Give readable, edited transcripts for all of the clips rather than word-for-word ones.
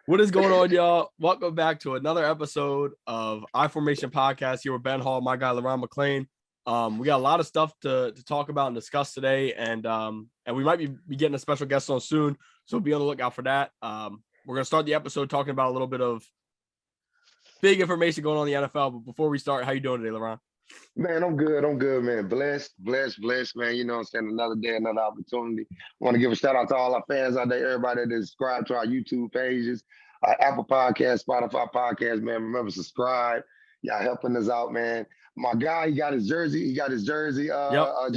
What is going on, y'all? Welcome back to another episode of I-Formation Podcast here with Ben Hall, my guy, LeRon McClain. We got a lot of stuff to talk about and discuss today, and we might be getting a special guest on soon, so be on the lookout for that. We're going to start the episode talking about a little bit of big information going on in the NFL, but before we start, how you doing today, LeRon? Man, I'm good, man. Blessed, man. You know what I'm saying? Another day, another opportunity. I want to give a shout out to all our fans out there, everybody that is subscribed to our YouTube pages, our Apple Podcast, Spotify Podcast, man. Remember, subscribe. Y'all helping us out, man. My guy, he got his jersey. Yep. I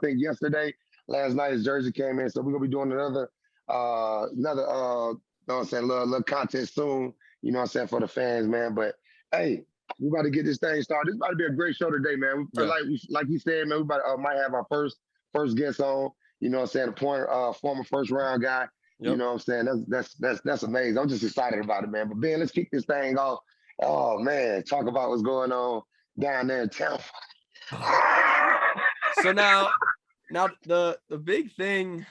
think yesterday. Last night his jersey came in. So we're gonna be doing another you know what I'm saying, little content soon, you know what I'm saying, for the fans, man. But hey, we about to get this thing started. This about to be a great show today, man. Yeah. Like you said, man, we about might have our first guest on. You know what I'm saying? Former first round guy. Yep. You know what I'm saying? That's amazing. I'm just excited about it, man. But Ben, let's kick this thing off. Oh man, talk about what's going on down there in Tampa. So now the big thing,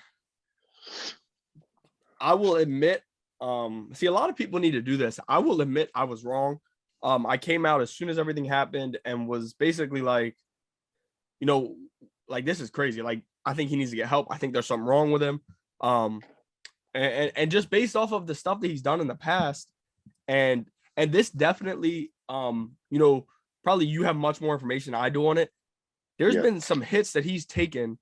I will admit, see, a lot of people need to do this. I will admit I was wrong. I came out as soon as everything happened and was basically like, you know, like, this is crazy. Like, I think he needs to get help. I think there's something wrong with him. And just based off of the stuff that he's done in the past, and this definitely, you know, probably you have much more information than I do on it. There's been some hits that he's taken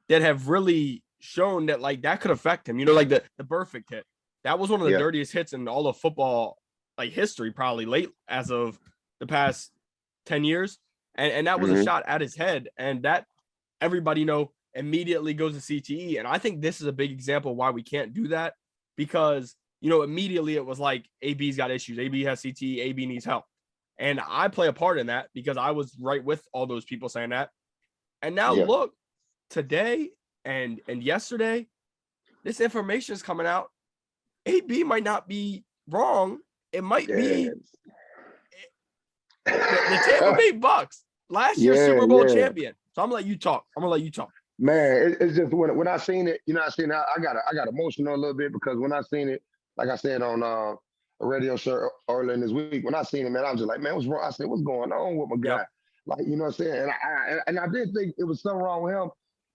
that have really shown that, like, that could affect him. You know, like the perfect hit. That was one of the dirtiest hits in all of football, like, history, probably late as of the past 10 years. And that was a shot at his head. And that, everybody, you know, immediately goes to CTE. And I think this is a big example why we can't do that, because, you know, immediately it was like, AB's got issues. AB has CTE. AB needs help. And I play a part in that because I was right with all those people saying that. And now look, today and yesterday, this information is coming out. AB might not be wrong. It might be the Tampa Bay Bucks, last year's Super Bowl champion. So I'm gonna let you talk. Man, it's just when I seen it, you know, I got emotional a little bit, because when I seen it, like I said on a radio show earlier in this week, when I seen it, man, I was just like, man, what's wrong? I said, what's going on with my guy? Like, you know what I'm saying? And I did think it was something wrong with him.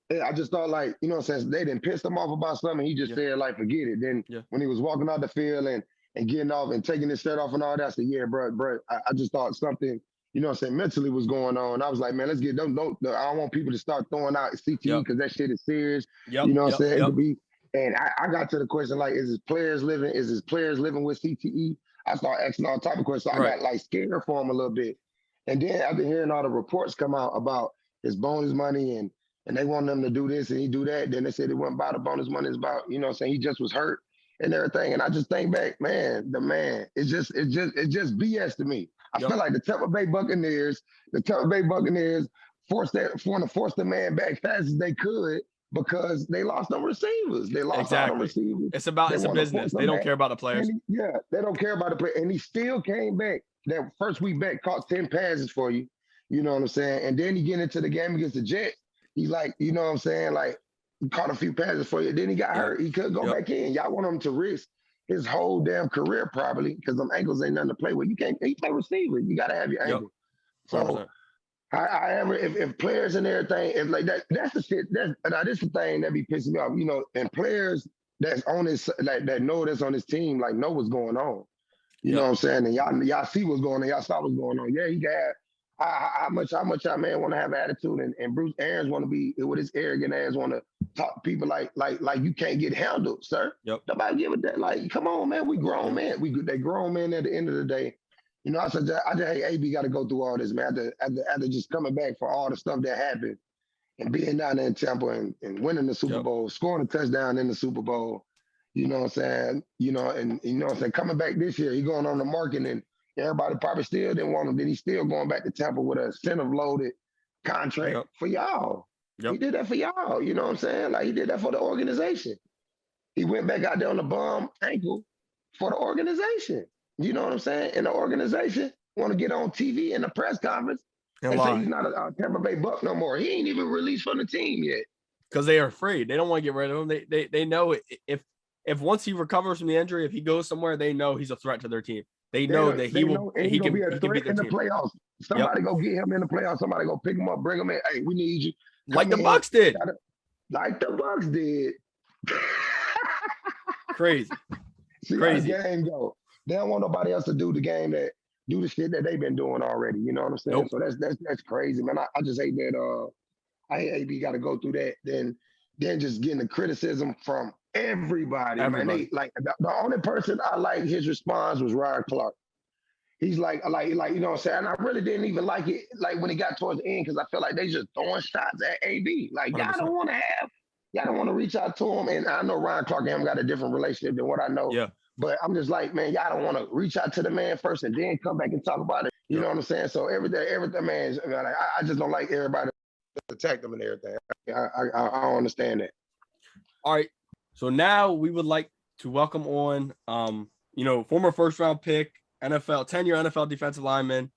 And I just thought, like, you know, since they didn't piss him off about something, he just said, like, forget it. Then when he was walking out the field and getting off and taking his shirt off and all that, I said, yeah, bro, I just thought something, you know what I'm saying, mentally was going on. I was like, man, let's get, don't I don't want people to start throwing out CTE, because that shit is serious. You know what I'm saying? It could be. And I got to the question, like, is his players living with CTE? I started asking all type of questions. So I got, like, scared for him a little bit. And then after hearing all the reports come out about his bonus money and they want them to do this and he do that, then they said it wasn't about the bonus money, it's about, you know what I'm saying, he just was hurt and everything. And I just think back, man, it's just BS to me. I feel like the Tampa Bay Buccaneers want to force the man back fast as they could, because they lost them receivers. They lost all them receivers. It's a business. They don't care about the players. They don't care about the player. And he still came back. That first week back, caught 10 passes for you. You know what I'm saying? And then he get into the game against the Jets. He's like, you know what I'm saying? Like, he caught a few passes for you. Then he got hurt. He couldn't go back in. Y'all want him to risk his whole damn career, probably, because them ankles ain't nothing to play with. You can't play receiver. You got to have your ankle. So I am, if players and everything, if like that's the shit. This the thing that be pissing me off, you know. And players that's on this, like, that know that's on this team, like, know what's going on. You know what I'm saying? And y'all see what's going on. Y'all saw what's going on. Yeah, he got how much y'all, man, want to have attitude, and Bruce Arians want to be with his arrogant ass, want to talk to people like you can't get handled, sir. Nobody give a that. Like, come on, man. We grown men. They grown men at the end of the day. You know, I just hey, AB got to go through all this, man. After just coming back for all the stuff that happened and being down there in Tampa and winning the Super Bowl, scoring a touchdown in the Super Bowl. You know what I'm saying? You know, and you know what I'm saying? Coming back this year, he going on the market, and everybody probably still didn't want him. Then he's still going back to Tampa with a incentive-loaded contract for y'all. He did that for y'all. You know what I'm saying? Like, he did that for the organization. He went back out there on the bum ankle for the organization. You know what I'm saying? And the organization want to get on TV in the press conference and say he's not a Tampa Bay Buck no more. He ain't even released from the team yet. Because they are afraid. They don't want to get rid of him. They know if if once he recovers from the injury, if he goes somewhere, they know he's a threat to their team. They know that They know, and he's gonna be a he can threat beat their in the team. playoffs. Somebody go get him in the playoffs. Somebody go pick him up, bring him in. Hey, we need you. Like the Bucks did. Like the Bucks did. Crazy. See Crazy. how the game go. They don't want nobody else to do the shit that they've been doing already. You know what I'm saying? Nope. So that's crazy, man. I just hate that. I hate AB got to go through that. Then just getting the criticism from everybody. Man. They like the only person I like his response was Ryan Clark. He's like, you know what I'm saying? And I really didn't even like it, like when it got towards the end, because I feel like they just throwing shots at AB. Like, 100%. y'all don't want to reach out to him. And I know Ryan Clark and him got a different relationship than what I know. Yeah. But I'm just like, man, y'all don't want to reach out to the man first and then come back and talk about it. You know what I'm saying? So everything, man, I just don't like everybody to attack them and everything. I don't understand that. All right. So now we would like to welcome on, former first round pick, 10-year NFL defensive lineman,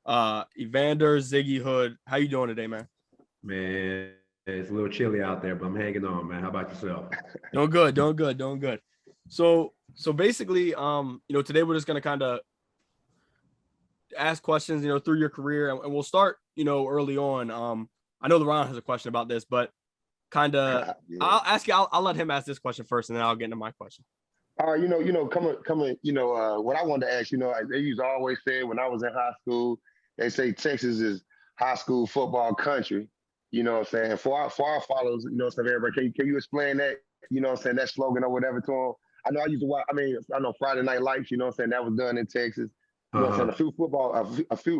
Evander Ziggy Hood. How you doing today, man? Man, it's a little chilly out there, but I'm hanging on, man. How about yourself? Doing good. So basically, today we're just gonna kind of ask questions, through your career, and we'll start, early on. I know LeRon has a question about this, but kind of, yeah. I'll ask you. I'll let him ask this question first, and then I'll get into my question. All right, coming, what I wanted to ask, they used to always say when I was in high school, they say Texas is high school football country. You know what I'm saying? For our followers, everybody, can you explain that, that slogan or whatever to them? I know I used to watch, I know Friday Night Lights, that was done in Texas. You know what I'm saying? A few football,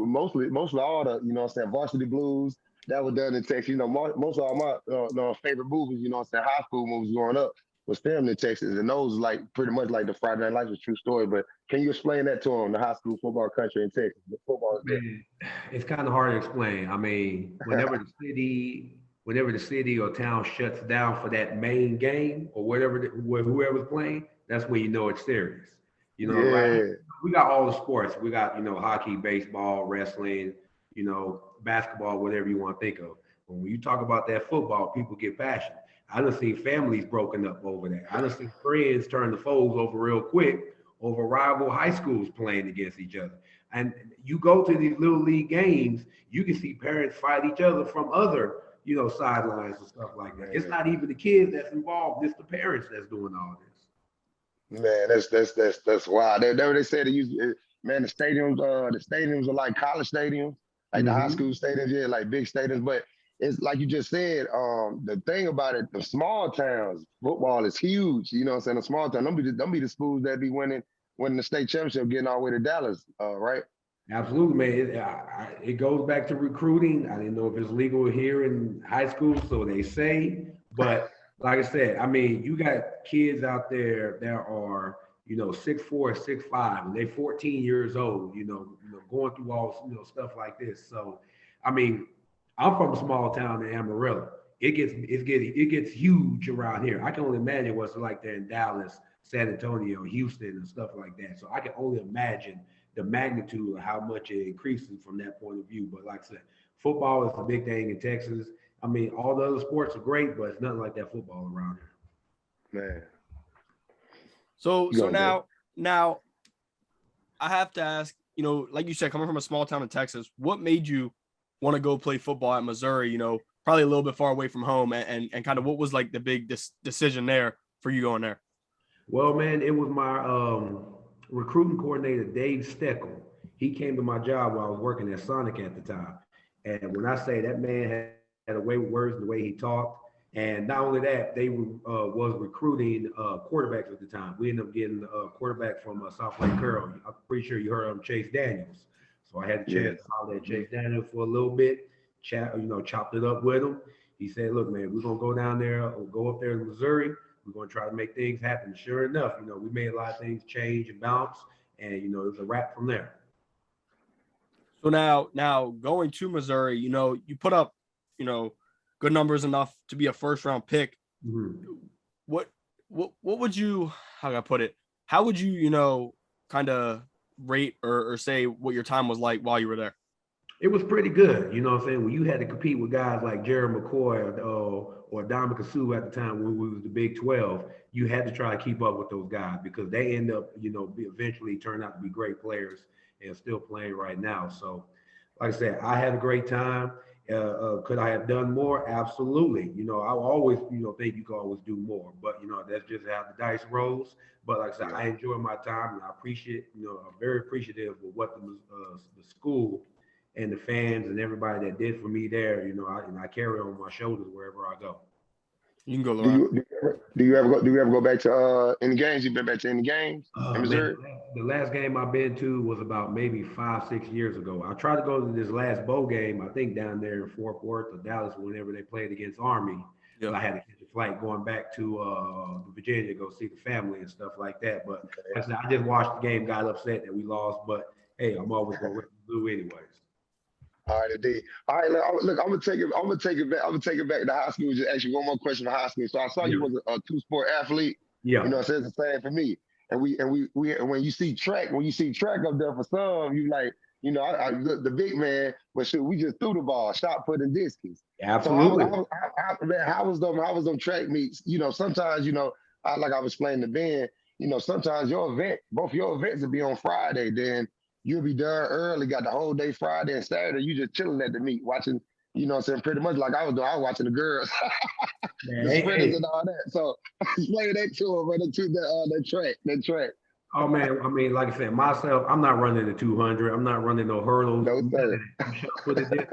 mostly all the, Varsity Blues, that was done in Texas. Most of all my favorite movies, high school movies growing up was filmed in Texas. And those like pretty much like the Friday Night Lights was a true story. But can you explain that to them, the high school football country in Texas? The football is it's kind of hard to explain. Whenever the city or town shuts down for that main game or whoever's playing, that's when you know it's serious. Right? We got all the sports. We got, hockey, baseball, wrestling, basketball, whatever you want to think of. But when you talk about that football, people get passionate. I done seen families broken up over that. I done seen friends turn the foes over real quick over rival high schools playing against each other. And you go to these little league games, you can see parents fight each other from other, sidelines and stuff like that. It's not even the kids that's involved, it's the parents that's doing all this. Man, that's wild. They said they used, man, the stadiums are like college stadiums, like the high school stadiums, like big stadiums. But it's like you just said, the thing about it, the small towns, football is huge. You know what I'm saying? The small town, don't be the schools that be winning the state championship, getting all the way to Dallas, right? Absolutely, man. It goes back to recruiting. I didn't know if it's legal here in high school, so they say. But like I said, you got kids out there that are, 6'4", 6'5", and they're 14 years old, going through all, stuff like this. So, I'm from a small town in Amarillo. It gets huge around here. I can only imagine what's like there in Dallas, San Antonio, Houston, and stuff like that. So I can only imagine the magnitude of how much it increases from that point of view. But like I said, football is a big thing in Texas. All the other sports are great, but it's nothing like that football around here. Man. So now I have to ask, like you said, coming from a small town in Texas, what made you want to go play football at Missouri, probably a little bit far away from home, and kind of what was like the big decision there for you going there? Well, man, it was my recruiting coordinator, Dave Steckel. He came to my job while I was working at Sonic at the time. And when I say that man had a way with words and the way he talked, and not only that, they was recruiting quarterbacks at the time. We ended up getting a quarterback from South Lake Carroll. I'm pretty sure you heard of him, Chase Daniels. So I had the chance to holler at Chase Daniels for a little bit, chopped it up with him. He said, look, man, we're going to go down there, or go up there to Missouri. We're going to try to make things happen. Sure enough, we made a lot of things change and bounce, and, it was a wrap from there. So now going to Missouri, you put up, good numbers enough to be a first round pick. Mm-hmm. What would you, how can I put it? How would you, kind of rate or say what your time was like while you were there? It was pretty good. You know what I'm saying? When you had to compete with guys like Jerry McCoy or Dominic Sue at the time when we was the Big 12, you had to try to keep up with those guys because they end up, eventually turn out to be great players and still playing right now. So, like I said, I had a great time. Could I have done more? Absolutely. I always, think you could always do more, but that's just how the dice rolls. But like I said, Yeah. I enjoy my time and I appreciate, I'm very appreciative of what the school and the fans and everybody that did for me there. And I carry on my shoulders wherever I go. You can go, Do Laurent. you do you ever go back to any games? You been back to any games in Man, Missouri? the last game I've been to was about maybe 5, 6 years ago. I tried to go to this last bowl game, I think down there in Fort Worth or Dallas, whenever they played against Army. But Yeah. I had to catch a flight going back to Virginia to go see the family and stuff like that. But like I said, I just watched the game, got upset that we lost. But hey, I'm always going to rip the blue anyways. All right, indeed. All right, look, I'm gonna take it. I'm gonna take it back. I'm gonna take it back to high school. Just ask you one more question on high school. So I saw Yeah. you was a two-sport athlete. Yeah. So it's the same for me. And when you see track, up there for some, you like, the big man. But shoot, we just threw the ball, shot put, and discus. So Absolutely. man, how was them track meets? Sometimes like I was explaining to Ben. Sometimes both your events will be on Friday. Then you'll be done early, got the whole day Friday and Saturday. You just chilling at the meet, watching. Pretty much like I was doing. I was watching the girls, Man, the hey, sprinters hey. and all that. So explain that to them, man. That track. Oh man, I mean, like I said, myself, I'm not running the 200. I'm not running no hurdles. No None of sir. that. I'm shot put it in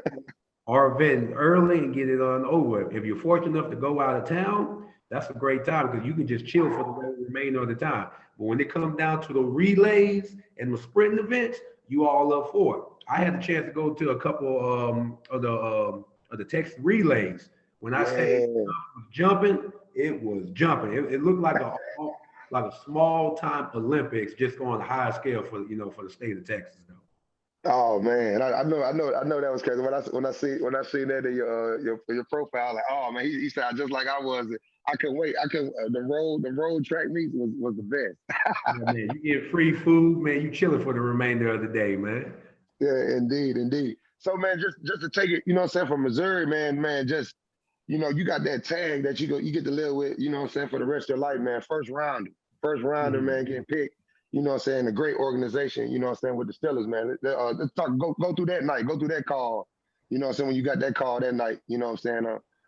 or event early and get it on over. If you're fortunate enough to go out of town, that's a great time because you can just chill for the remainder of the time. But when it comes down to the relays and the sprinting events, you all up for it. I had the chance to go to a couple of the Texas relays. When I say Yeah. jumping, it was jumping. It looked like a small time Olympics, just on a higher scale for the state of Texas though. Oh man, I know that was crazy. When I see that in your profile, like, oh man, he sounded just like I was. I couldn't wait. The road track meets was the best. Yeah, man, you get free food, man. You chilling for the remainder of the day, man. Yeah, indeed. So man, just to take it, from Missouri, man, just you got that tag that you get to live with, for the rest of your life, man. First rounder, Mhm. man, getting picked. A great organization, with the Steelers, man. Let's go through that night, go through that call, when you got that call that night,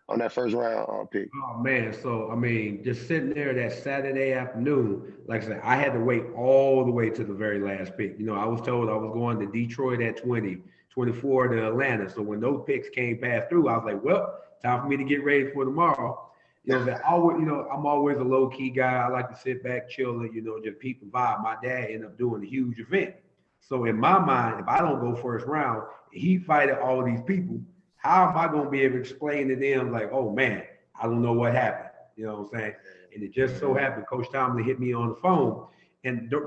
on that first round pick. Oh man, so I mean, just sitting there that Saturday afternoon, like I said, I had to wait all the way to the very last pick. I was told I was going to Detroit at 20, 24 to Atlanta. So when those picks came passed through, I was like, well, time for me to get ready for tomorrow. That always, I'm always a low key guy. I like to sit back, chill, and just peep the vibe. My dad ended up doing a huge event. So in my mind, if I don't go first round, he fighted all these people. How am I going to be able to explain to them like, oh man, I don't know what happened. You know what I'm saying? And it just so happened, Coach Tomlin hit me on the phone.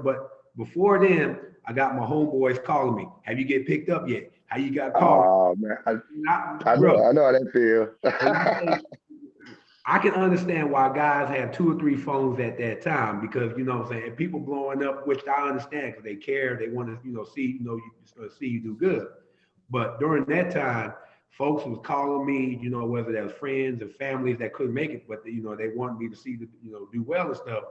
But before then, I got my homeboys calling me. Have you get picked up yet? How you got called? Oh man, I Bro, know how that feel. I can understand why guys have 2 or 3 phones at that time because what I'm saying, people blowing up, which I understand because they care, they want to see see you do good. But during that time, folks was calling me, whether that was friends or families that couldn't make it, but they wanted me to see the do well and stuff.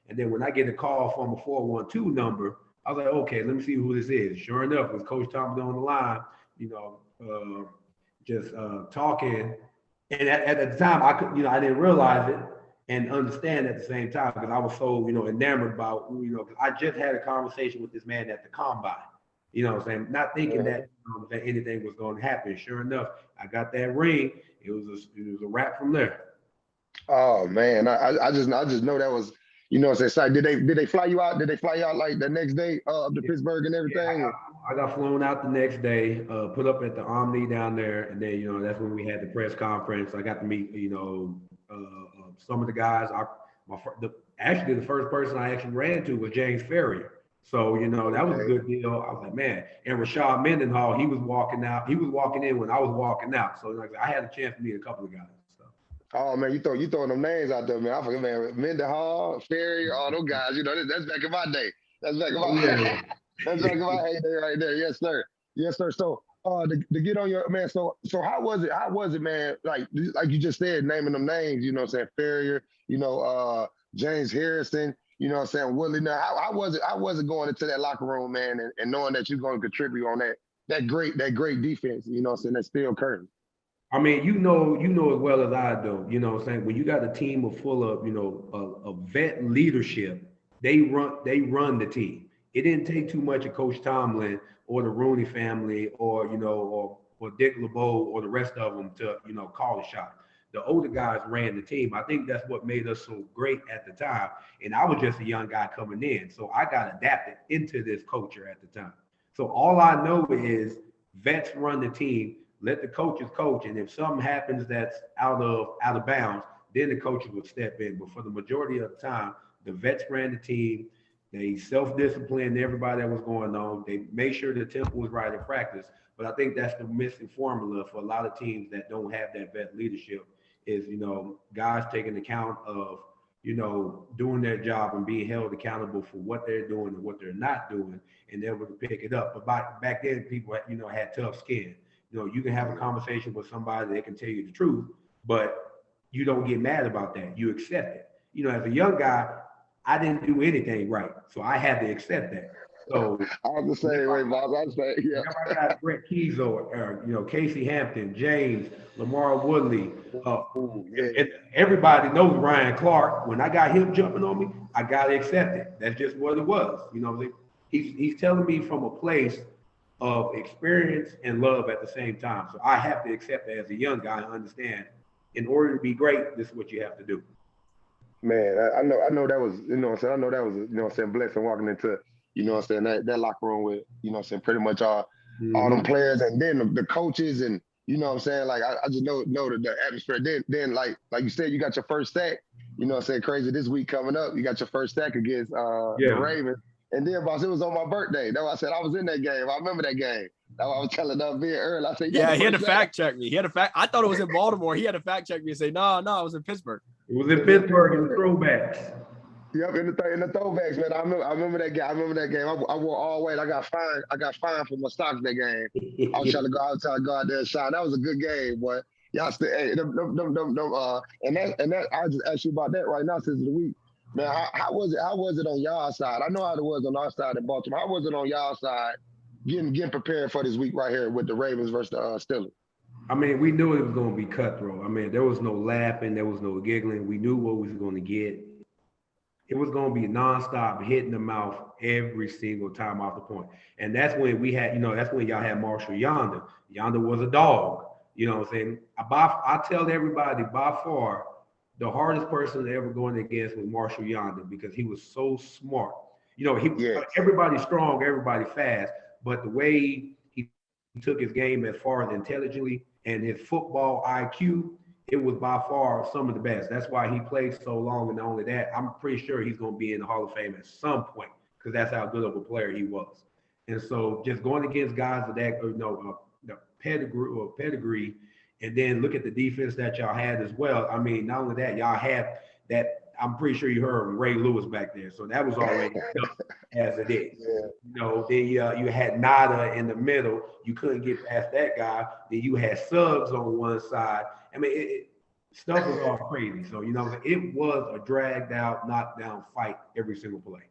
And then when I get a call from a 412 number, I was like, okay, let me see who this is. Sure enough, it was Coach Thompson on the line, just talking. And at the time, I could, I didn't realize it and understand at the same time because I was so, enamored about, because I just had a conversation with this man at the combine. What I'm saying? Not thinking that anything was going to happen. Sure enough, I got that ring. It was a wrap from there. Oh man, I just know that was, so did they fly you out? Did they fly you out like the next day up to Yeah, Pittsburgh and yeah, everything? I got flown out the next day, put up at the Omni down there, and then that's when we had the press conference. I got to meet some of the guys. Actually the first person I actually ran into was James Ferrier. So that was a Okay. good deal. I was like, man. And Rashad Mendenhall, he was walking out. He was walking in when I was walking out. So like I had a chance to meet a couple of guys. So. Oh man, you throwing them names out there, man. I forget, man. Mendenhall, Ferry, all those guys. That's back in my day. That's back in Oh my yeah. that's back in my heyday right there. Yes, sir. Yes, sir. So To get on your man. So how was it? How was it, man? Like you just said, naming them names. You know what I'm saying? Ferrier. You know, James Harrison. You know what I'm saying? Woodley. Now, how was it? How was it going into that locker room, man, and knowing that you're going to contribute on that great defense? You know what I'm saying? That's still Curtin. I mean, you know as well as I do. You know what I'm saying? When you got a team of full of, of vet leadership, they run the team. It didn't take too much of Coach Tomlin or the Rooney family or, or Dick LeBeau or the rest of them to, call the shot. The older guys ran the team. I think that's what made us so great at the time. And I was just a young guy coming in. So I got adapted into this culture at the time. So all I know is vets run the team. Let the coaches coach, and if something happens that's out of bounds, then the coaches would step in. But for the majority of the time, the vets ran the team. They self-disciplined everybody that was going on. They made sure the tempo was right in practice. But I think that's the missing formula for a lot of teams that don't have that vet leadership is, guys taking account of, doing their job and being held accountable for what they're doing and what they're not doing, and able to pick it up. But back then, people, had tough skin. You can have a conversation with somebody that can tell you the truth, but you don't get mad about that. You accept it. As a young guy, I didn't do anything right, so I had to accept that. So I was the same way, boss. I was saying, yeah. I got Brett Keezo, Casey Hampton, James, Lamar Woodley, and everybody knows Ryan Clark. When I got him jumping on me, I got to accept it. That's just what it was. He's telling me from a place of experience and love at the same time. So I have to accept that as a young guy and understand in order to be great, this is what you have to do. Man, I know that was, I know that was, blessing walking into, that locker room with, pretty much all them players and then the coaches and, like I just know the atmosphere. Then like you said, you got your first sack, crazy this week coming up. You got your first sack against the Ravens. And then, boss, it was on my birthday. That's why I said I was in that game. I remember that game. That's why I was telling up being early. I said, yeah, he had to fact check me. I thought it was in Baltimore. He had to fact check me and say, no, it was in Pittsburgh. It was in Pittsburgh in the throwbacks. Yep, in the throwbacks, man. I remember that game. I wore all white. I got fined for my socks that game. I was trying to go out there and shine. That was a good game, boy. Y'all still, hey, and that I just asked you about that right now since the week. Man, how was it on y'all side? I know how it was on our side in Baltimore. How was it on y'all side getting prepared for this week right here with the Ravens versus the Steelers? I mean, we knew it was going to be cutthroat. I mean, there was no laughing. There was no giggling. We knew what we was going to get. It was going to be nonstop hitting the mouth every single time off the point. And that's when we had, that's when y'all had Marshall Yonder. Yonder was a dog. You know what I'm saying? I tell everybody, by far, the hardest person ever going against was Marshall Yonder because he was so smart. Everybody's strong, everybody fast, but the way he took his game as far as intelligently and his football IQ, it was by far some of the best. That's why he played so long, and not only that, I'm pretty sure he's going to be in the Hall of Fame at some point because that's how good of a player he was. And so just going against guys of that, the pedigree, and then look at the defense that y'all had as well. I mean, not only that, y'all had that. I'm pretty sure you heard Ray Lewis back there, so that was already tough as it is. Yeah. Then you had Nada in the middle. You couldn't get past that guy. Then you had Suggs on one side. I mean, stuff was all crazy. So it was a dragged out, knockdown fight every single play.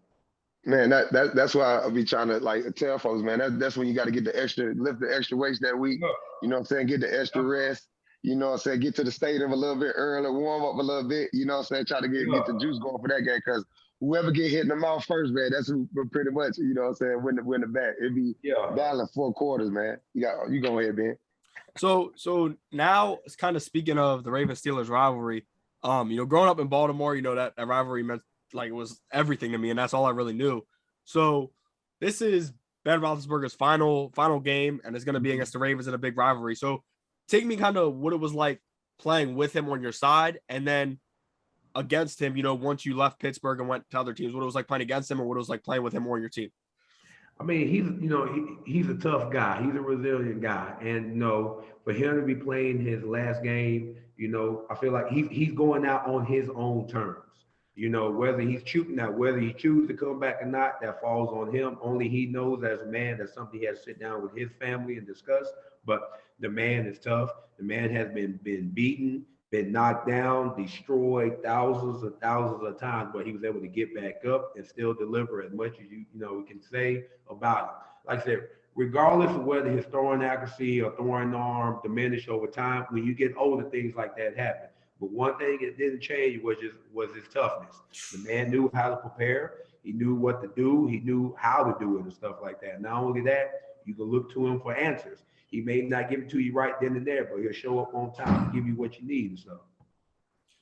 Man, that's why I be trying to tell folks, man, that's when you got to lift the extra weights that week. You know what I'm saying? Get the extra rest. You know what I'm saying? Get to the stadium a little bit early, warm up a little bit. You know what I'm saying? Try to get the juice going for that game because whoever get hit in the mouth first, man, that's who pretty much, you know what I'm saying, win the bat. It'd be battling 4 quarters, man. You go ahead, Ben. So now it's kind of speaking of the Ravens-Steelers rivalry. Growing up in Baltimore, that rivalry meant like it was everything to me, and that's all I really knew. So this is Ben Roethlisberger's final game, and it's going to be against the Ravens in a big rivalry. So take me kind of what it was like playing with him on your side, and then against him. Once you left Pittsburgh and went to other teams, what it was like playing against him, or what it was like playing with him on your team. I mean, he's a tough guy. He's a resilient guy, and for him to be playing his last game, I feel like he's going out on his own terms. You know, whether he's choosing now, whether he chooses to come back or not, that falls on him. Only he knows as a man. That's something he has to sit down with his family and discuss. But the man is tough. The man has been beaten, been knocked down, destroyed thousands of times, but he was able to get back up and still deliver as much as we can say about him. Like I said, regardless of whether his throwing accuracy or throwing arm diminished over time, when you get older, things like that happen. But one thing that didn't change was his toughness. The man knew how to prepare. He knew what to do. He knew how to do it and stuff like that. Not only that, you can look to him for answers. He may not give it to you right then and there, but he'll show up on time and give you what you need and stuff.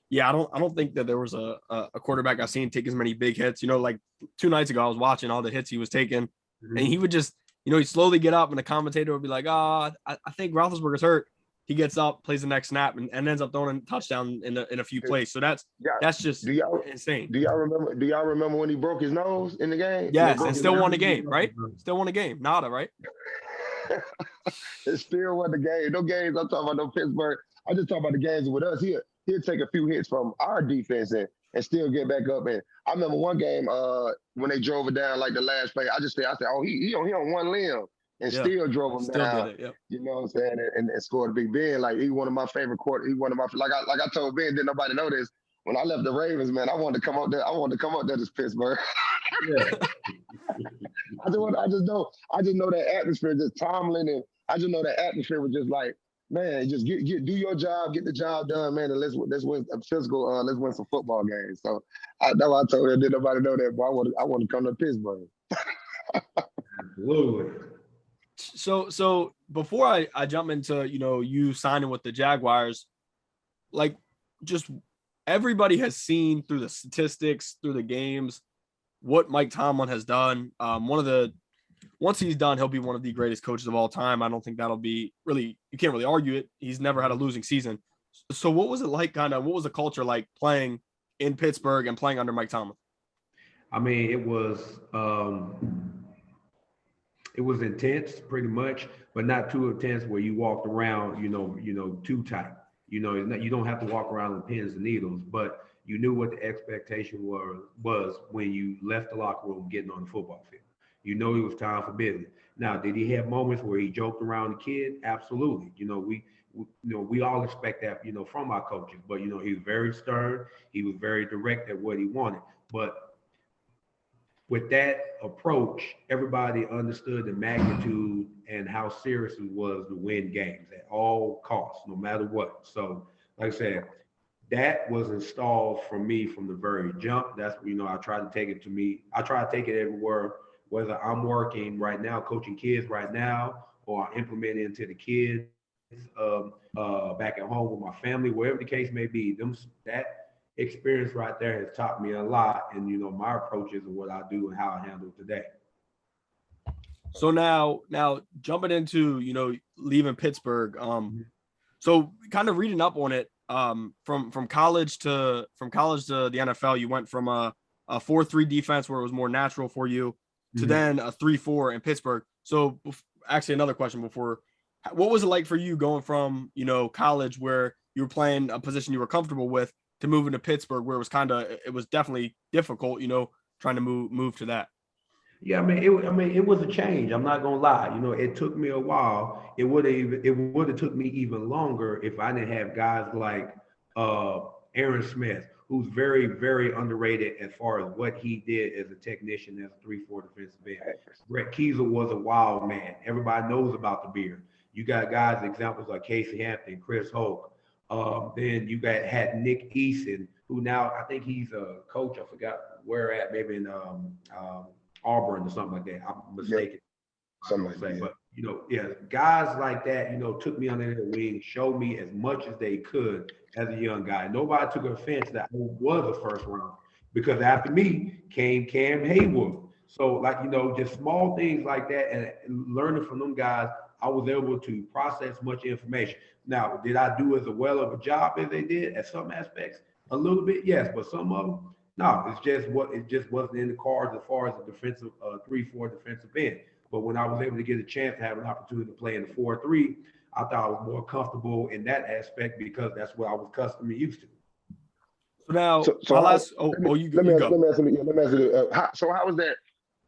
Yeah, I don't think that there was a quarterback I've seen take as many big hits. Like 2 nights ago, I was watching all the hits he was taking, and he would just, he'd slowly get up, and the commentator would be like, I think Roethlisberger's hurt. He gets up, plays the next snap, and ends up throwing a touchdown in a few plays. So that's just insane. Do y'all remember when he broke his nose in the game? Yes, and still won the game, right? Still won the game. Nada, right? It still won the game. No games. I'm talking about no Pittsburgh. I just talk about the games with us. He'll take a few hits from our defense and still get back up. And I remember one game when they drove it down like the last play. I said, oh, he on one limb. And still drove him down. Did it, yep. You know what I'm saying? And scored a big Ben. Like, he one of my favorite quarter. He one of my like I told Ben, didn't nobody know this. When I left the Ravens, man, I wanted to come up there. I wanted to come up there to Pittsburgh. Yeah. I just know that atmosphere, just Tomlin, and I just know that atmosphere was just like, man, just do your job, get the job done, man, and let's win a physical. Let's win some football games. So that's why I told him, didn't nobody know that, but I want to come to Pittsburgh. Absolutely. So before I jump into, you signing with the Jaguars, like, just everybody has seen through the statistics, through the games, what Mike Tomlin has done. Once he's done, he'll be one of the greatest coaches of all time. I don't think that'll be really, you can't really argue it. He's never had a losing season. So what was it like, what was the culture like playing in Pittsburgh and playing under Mike Tomlin? I mean, it was intense pretty much, but not too intense where you walked around, too tight. You don't have to walk around with pins and needles, but you knew what the expectation was when you left the locker room getting on the football field. You know it was time for business. Now, did he have moments where he joked around the kid? Absolutely. We all expect that, from our coaches, but, he was very stern. He was very direct at what he wanted. But with that approach, everybody understood the magnitude and how serious it was to win games at all costs, no matter what. So, like I said, that was installed for me from the very jump. That's, I try to take it to me. I try to take it everywhere, whether I'm working right now, coaching kids right now, or I implement it into the kids back at home with my family, wherever the case may be. That experience right there has taught me a lot, and my approaches and what I do and how I handle it today. So now jumping into leaving Pittsburgh, so kind of reading up on it, from college to the NFL, you went from a 4-3 defense where it was more natural for you to then a 3-4 in Pittsburgh. So actually, another question before, what was it like for you going from college where you were playing a position you were comfortable with to moving to Pittsburgh, where it was definitely difficult, trying to move to that? Yeah, it was a change. I'm not gonna lie. It took me a while. It would have took me even longer if I didn't have guys like Aaron Smith, who's very, very underrated as far as what he did as a technician as a 3-4 defensive end. Brett Kiesel was a wild man. Everybody knows about the beard. You got guys, examples like Casey Hampton, Chris Hoke. Then you had Nick Eason, who now I think he's a coach. I forgot where at, maybe in Auburn or something like that. I'm mistaken. Something like that. But guys like that, took me under their wing, showed me as much as they could as a young guy. Nobody took offense that I was a first round, because after me came Cam Haywood. So just small things like that, and learning from them guys, I was able to process much information. Now, did I do as well of a job as they did at some aspects? A little bit, yes, but some of them, no. It just wasn't in the cards as far as a defensive 3-4 defensive end. But when I was able to get a chance to have an opportunity to play in the 4-3, I thought I was more comfortable in that aspect because that's what I was accustomed and used to. So now, So my how, last. let me You ask, go. let me ask you, how was that?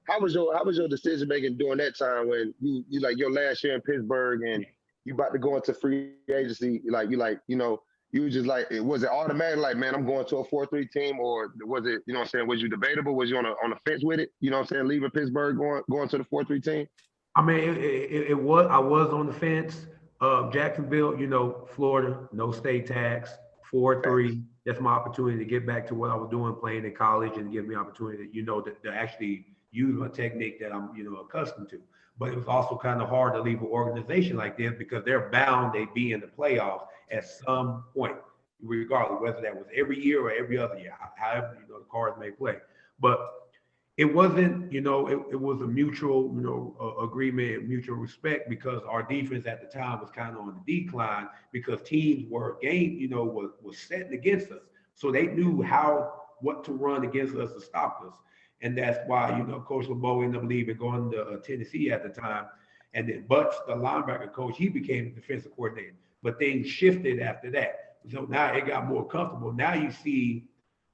How was your decision making during that time when you like your last year in Pittsburgh and you about to go into free agency? You was just like, was it automatic? Like, man, I'm going to a 4-3 team, or was it, you know what I'm saying? Was you debatable? Was you on the fence with it? You know what I'm saying? Leaving Pittsburgh, going to the 4-3 team. I mean, it was, I was on the fence. Jacksonville, Florida, no state tax, 4-3. That's my opportunity to get back to what I was doing playing in college and give me opportunity, to actually use my technique that I'm, accustomed to. But it was also kind of hard to leave an organization like this because they're bound, they be in the playoffs at some point, regardless, whether that was every year or every other year, however, the cards may play. But it wasn't, it was a mutual, agreement, mutual respect because our defense at the time was kind of on the decline because teams were was setting against us. So they knew what to run against us to stop us. And that's why, Coach LeBeau ended up leaving, going to Tennessee at the time. And then Butts, the linebacker coach, he became the defensive coordinator. But things shifted after that. So now it got more comfortable. Now you see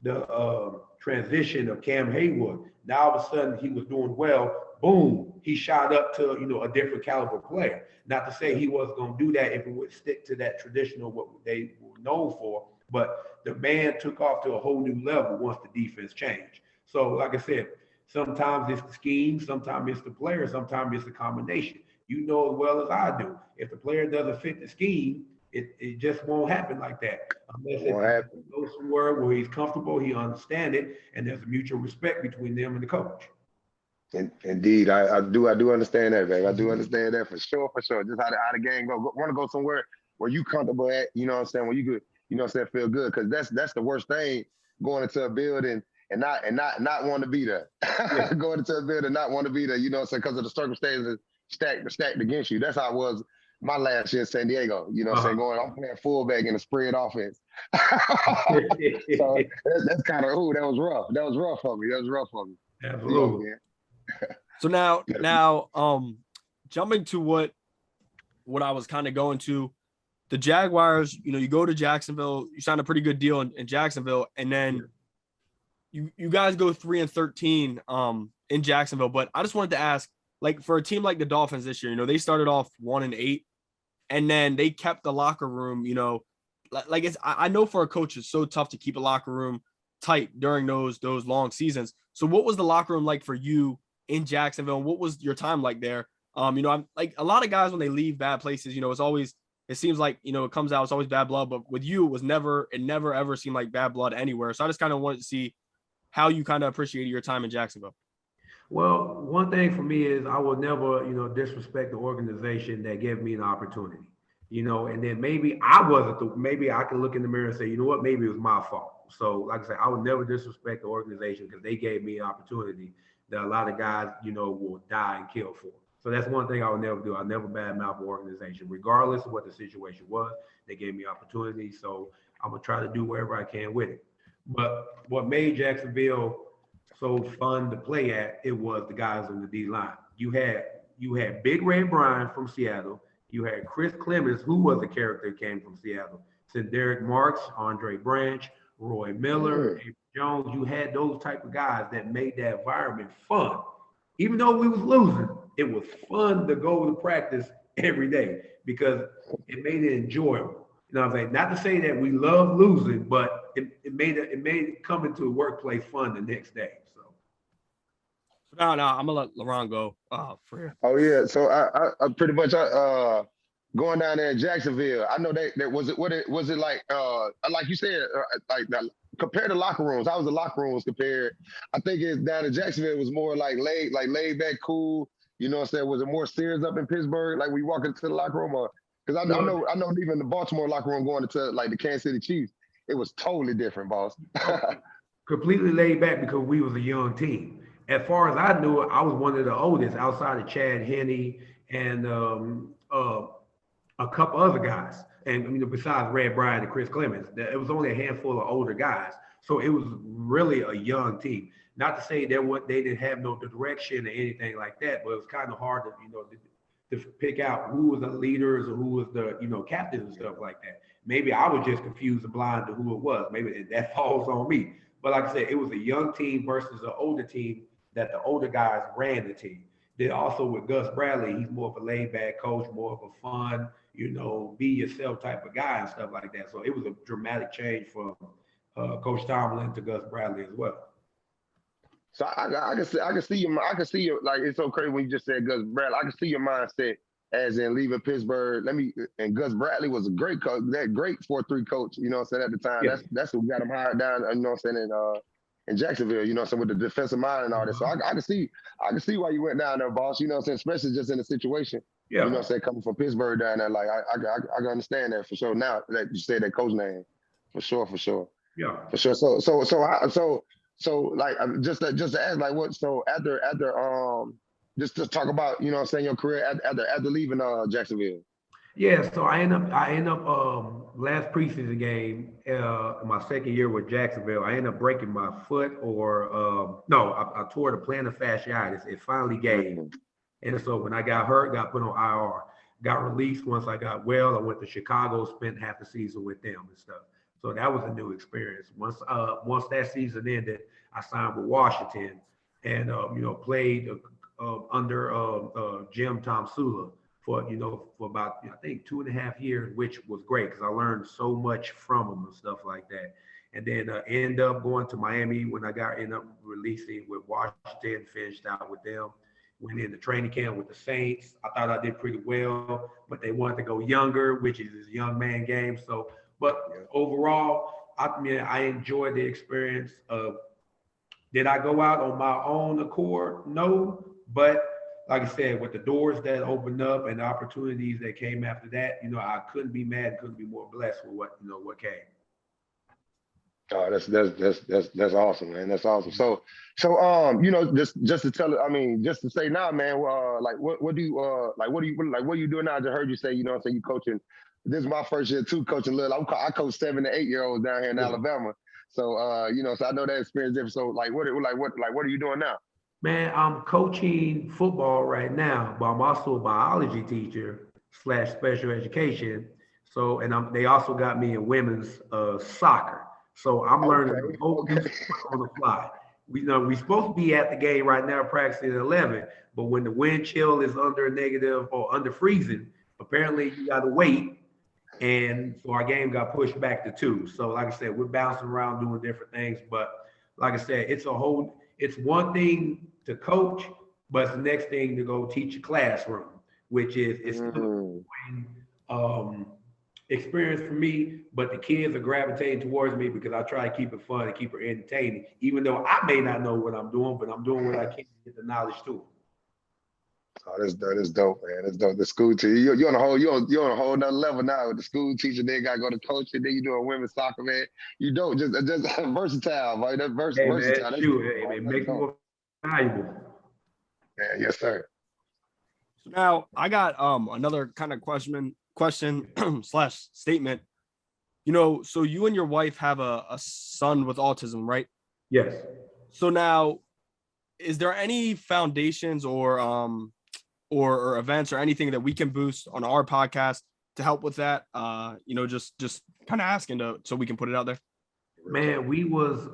the transition of Cam Haywood. Now all of a sudden he was doing well. Boom, he shot up to a different caliber player. Not to say he wasn't going to do that if it would stick to that traditional what they were known for, but the man took off to a whole new level once the defense changed. So, like I said, sometimes it's the scheme, sometimes it's the player, sometimes it's the combination. You know as well as I do. If the player doesn't fit the scheme, it just won't happen like that. Unless it goes somewhere where he's comfortable, he understands it, and there's a mutual respect between them and the coach. Indeed, I do understand that, babe. I do understand that for sure, for sure. Just how the game go. Want to go somewhere where you comfortable at, you know what I'm saying, where you could, feel good. Because that's the worst thing, going into a building and not want to be there. Yeah. Going into a building and not want to be there, you know what I'm saying, because of the circumstances stacked against you. That's how it was my last year in San Diego. You know what I'm saying? I'm playing fullback in a spread offense. So that's kind of, that was rough. That was rough for me. Absolutely. So now, jumping to what I was kind of going to, the Jaguars, you go to Jacksonville, you sign a pretty good deal in Jacksonville, and then you guys go 3-13 in Jacksonville. But I just wanted to ask, like, for a team like the Dolphins this year, they started off 1-8, and then they kept the locker room, like I know for a coach it's so tough to keep a locker room tight during those long seasons. So what was the locker room like for you in Jacksonville? And what was your time like there? I'm like, a lot of guys when they leave bad places, it seems like, it comes out, it's always bad blood, but with you, it never ever seemed like bad blood anywhere. So I just kind of wanted to see how you kind of appreciated your time in Jacksonville. Well, one thing for me is I will never, disrespect the organization that gave me an opportunity, and then maybe maybe I can look in the mirror and say, you know what, maybe it was my fault. So like I said, I would never disrespect the organization because they gave me an opportunity that a lot of guys, will die and kill for. So that's one thing I would never do. I never badmouth an organization, regardless of what the situation was. They gave me opportunity. So I'm going to try to do wherever I can with it. But what made Jacksonville so fun to play at, it was the guys on the D line. You had Big Red Bryant from Seattle. You had Chris Clemens, who was a character, came from Seattle. Derek Marks, Andre Branch, Roy Miller, Avery Jones. You had those type of guys that made that environment fun. Even though we was losing, it was fun to go to practice every day because it made it enjoyable. You know what I'm saying? Not to say that we love losing, but it made coming to the workplace fun the next day. No, I'm gonna let LeRon go for you. Oh yeah, so I pretty much going down there in Jacksonville. I know that was it like you said, compared to locker rooms. How was the locker rooms compared? I think it's down in Jacksonville. It was more laid back, cool. You know what I'm saying? Was it more serious up in Pittsburgh? Like we walk into the locker room, or because I know even the Baltimore locker room going into like the Kansas City Chiefs, it was totally different, boss. Completely laid back because we was a young team. As far as I knew, I was one of the oldest outside of Chad Henne and a couple other guys. And besides Red Bryant and Chris Clemens, it was only a handful of older guys. So it was really a young team. Not to say they didn't have no direction or anything like that, but it was kind of hard to to pick out who was the leaders or who was the captains and stuff like that. Maybe I was just confused and blind to who it was. Maybe that falls on me. But like I said, it was a young team versus an older team that the older guys ran the team. Then also with Gus Bradley, he's more of a laid back coach, more of a fun, be yourself type of guy and stuff like that. So it was a dramatic change from Coach Tomlin to Gus Bradley as well. So I can see your like, it's so crazy when you just said Gus Bradley. I can see your mindset as in leaving Pittsburgh. And Gus Bradley was a great coach, that great 4-3 coach, you know what I'm saying, at the time. Yeah. That's what got him hired down, you know what I'm saying, in Jacksonville, you know what I'm saying, with the defensive mind and all that. So I can see why you went down there, boss, you know what I'm saying, especially just in the situation. Yeah. You know what I'm saying, coming from Pittsburgh down there, like I can understand that for sure. Now that you said that coach name, for sure. Yeah. For sure. So like just to ask, like, what, so after just to talk about, you know what I'm saying, your career after leaving Jacksonville. Yeah, so I end up last preseason game, my second year with Jacksonville, I ended up breaking my foot I tore the plantar fasciitis. It finally gave. And so when I got hurt, got put on IR, got released. Once I got well, I went to Chicago, spent half the season with them and stuff. So that was a new experience. Once that season ended, I signed with Washington and played under Jim Tomsula for about, I think, 2.5 years, which was great because I learned so much from him and stuff like that. And then end up going to Miami when I end up releasing with Washington, finished out with them. Went into training camp with the Saints. I thought I did pretty well, but they wanted to go younger, which is a young man game. So, but overall, I enjoyed the experience of, did I go out on my own accord? No, but like I said, with the doors that opened up and the opportunities that came after that, I couldn't be mad, couldn't be more blessed with what came. Oh, that's awesome, man. That's awesome. So, just to tell it, just to say now, man, what do you doing now? I just heard you say, so you coaching. This is my first year too, coaching little. I coach 7 to 8 year olds down here in Alabama. So, so I know that experience different. So, what are you doing now? Man, I'm coaching football right now, but I'm also a biology teacher / special education. So, and they also got me in women's soccer. So I'm learning on the fly. We supposed to be at the game right now, practicing at 11, but when the wind chill is under negative or under freezing, apparently you got to wait. And so our game got pushed back to 2. So like I said, we're bouncing around doing different things. But like I said, it's one thing to coach, but it's the next thing to go teach a classroom, which is still experience for me, but the kids are gravitating towards me because I try to keep it fun and keep it entertaining, even though I may not know what I'm doing, but I'm doing what I can to get the knowledge to them. Oh, that's dope, man. That's dope. The school teacher, you're on a whole nother level now with the school teacher. Then you gotta go to coaching. Then you doing women's soccer, man. You don't just versatile, right? That's versatile. Man, it makes me more valuable. Yeah, yes, sir. So now I got another kind of question / statement. So you and your wife have a son with autism, right? Yes. So now, is there any foundations or events or anything that we can boost on our podcast to help with that? Just kind of asking so we can put it out there. Man, we was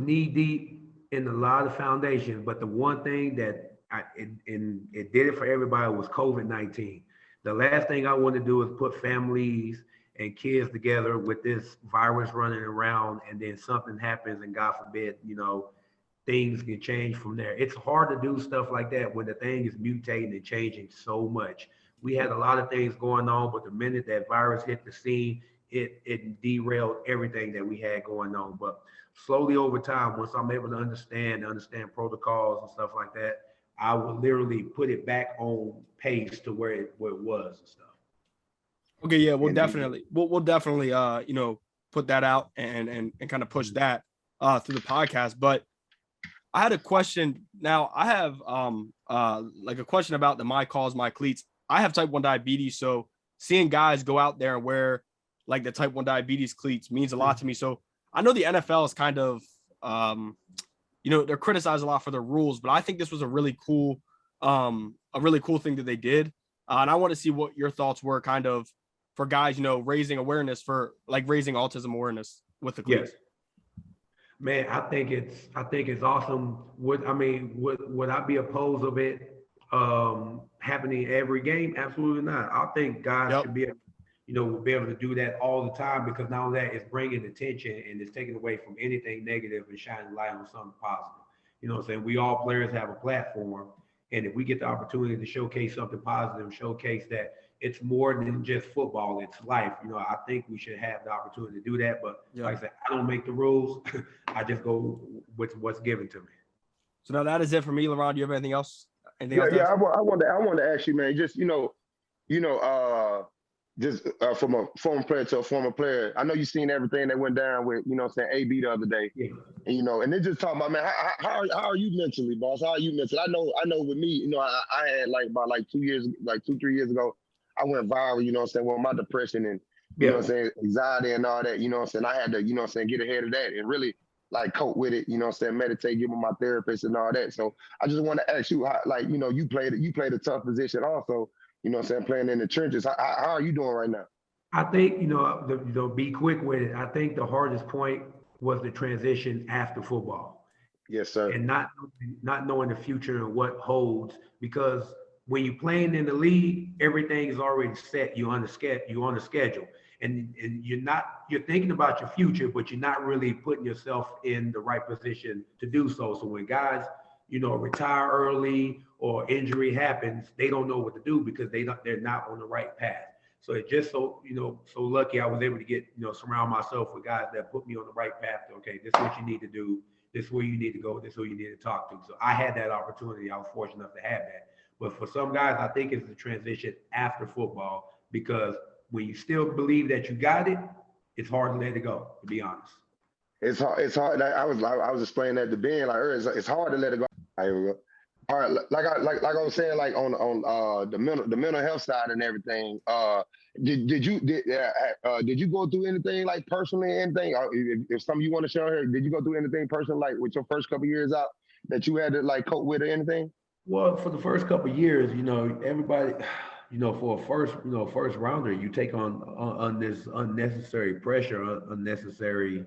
knee deep in a lot of foundations, but the one thing that it did it for everybody was COVID-19. The last thing I want to do is put families and kids together with this virus running around, and then something happens, and God forbid, things can change from there. It's hard to do stuff like that when the thing is mutating and changing so much. We had a lot of things going on, but the minute that virus hit the scene, it derailed everything that we had going on. But slowly over time, once I'm able to understand protocols and stuff like that, I will literally put it back on pace to where it was and stuff. Okay, yeah, we'll definitely put that out and kind of push that through the podcast. But I had a question. Now I have a question about the My Calls, My Cleats. I have type 1 diabetes, so seeing guys go out there and wear like the type 1 diabetes cleats means a lot to me. So I know the NFL is kind of they're criticized a lot for their rules, but I think this was a really cool thing that they did. And I want to see what your thoughts were kind of for guys, raising awareness for like raising autism awareness with the cleats. Yes. Man, I think it's awesome. Would I be opposed of it happening every game? Absolutely not. I think guys should be able to do that all the time, because not only that, it's bringing attention and it's taking away from anything negative and shining light on something positive. You know what I'm saying? We all players have a platform, and if we get the opportunity to showcase something positive, showcase that it's more than just football, it's life. I think we should have the opportunity to do that. But like I said, I don't make the rules. I just go with what's given to me. So now that is it for me. LeRon, do you have anything else? Yeah, I wanted to ask you, man, just, just from a former player to a former player. I know you've seen everything that went down with, AB the other day. Yeah. And, and they just talking about, man, how are you mentally, boss? How are you mentally? I know with me, I had about 2, 3 years ago, I went viral, with my depression and, anxiety and all that, I had to, get ahead of that and really cope with it, meditate, give me my therapist and all that. So I just want to ask you, how, you played a tough position also, playing in the trenches. How are you doing right now? I think, be quick with it. I think the hardest point was the transition after football. Yes, sir. And not knowing the future and what holds, because when you're playing in the league, everything is already set. You're on the schedule, and you're thinking about your future, but you're not really putting yourself in the right position to do so. So when guys, retire early or injury happens, they don't know what to do because they're not on the right path. So it just so lucky I was able to get, surround myself with guys that put me on the right path. Okay, this is what you need to do. This is where you need to go. This is who you need to talk to. So I had that opportunity. I was fortunate enough to have that. But for some guys, I think it's the transition after football, because when you still believe that you got it, it's hard to let it go, to be honest. It's hard. It's hard. I was explaining that to Ben, it's hard to let it go. Here we go. All right, like I was saying, on the mental health side and everything. Did you go through anything personally, anything? If some of you want to share here, did you go through anything personal with your first couple of years out that you had to cope with or anything? Well, for the first couple of years, everybody, for a first rounder, you take on this unnecessary pressure, unnecessary,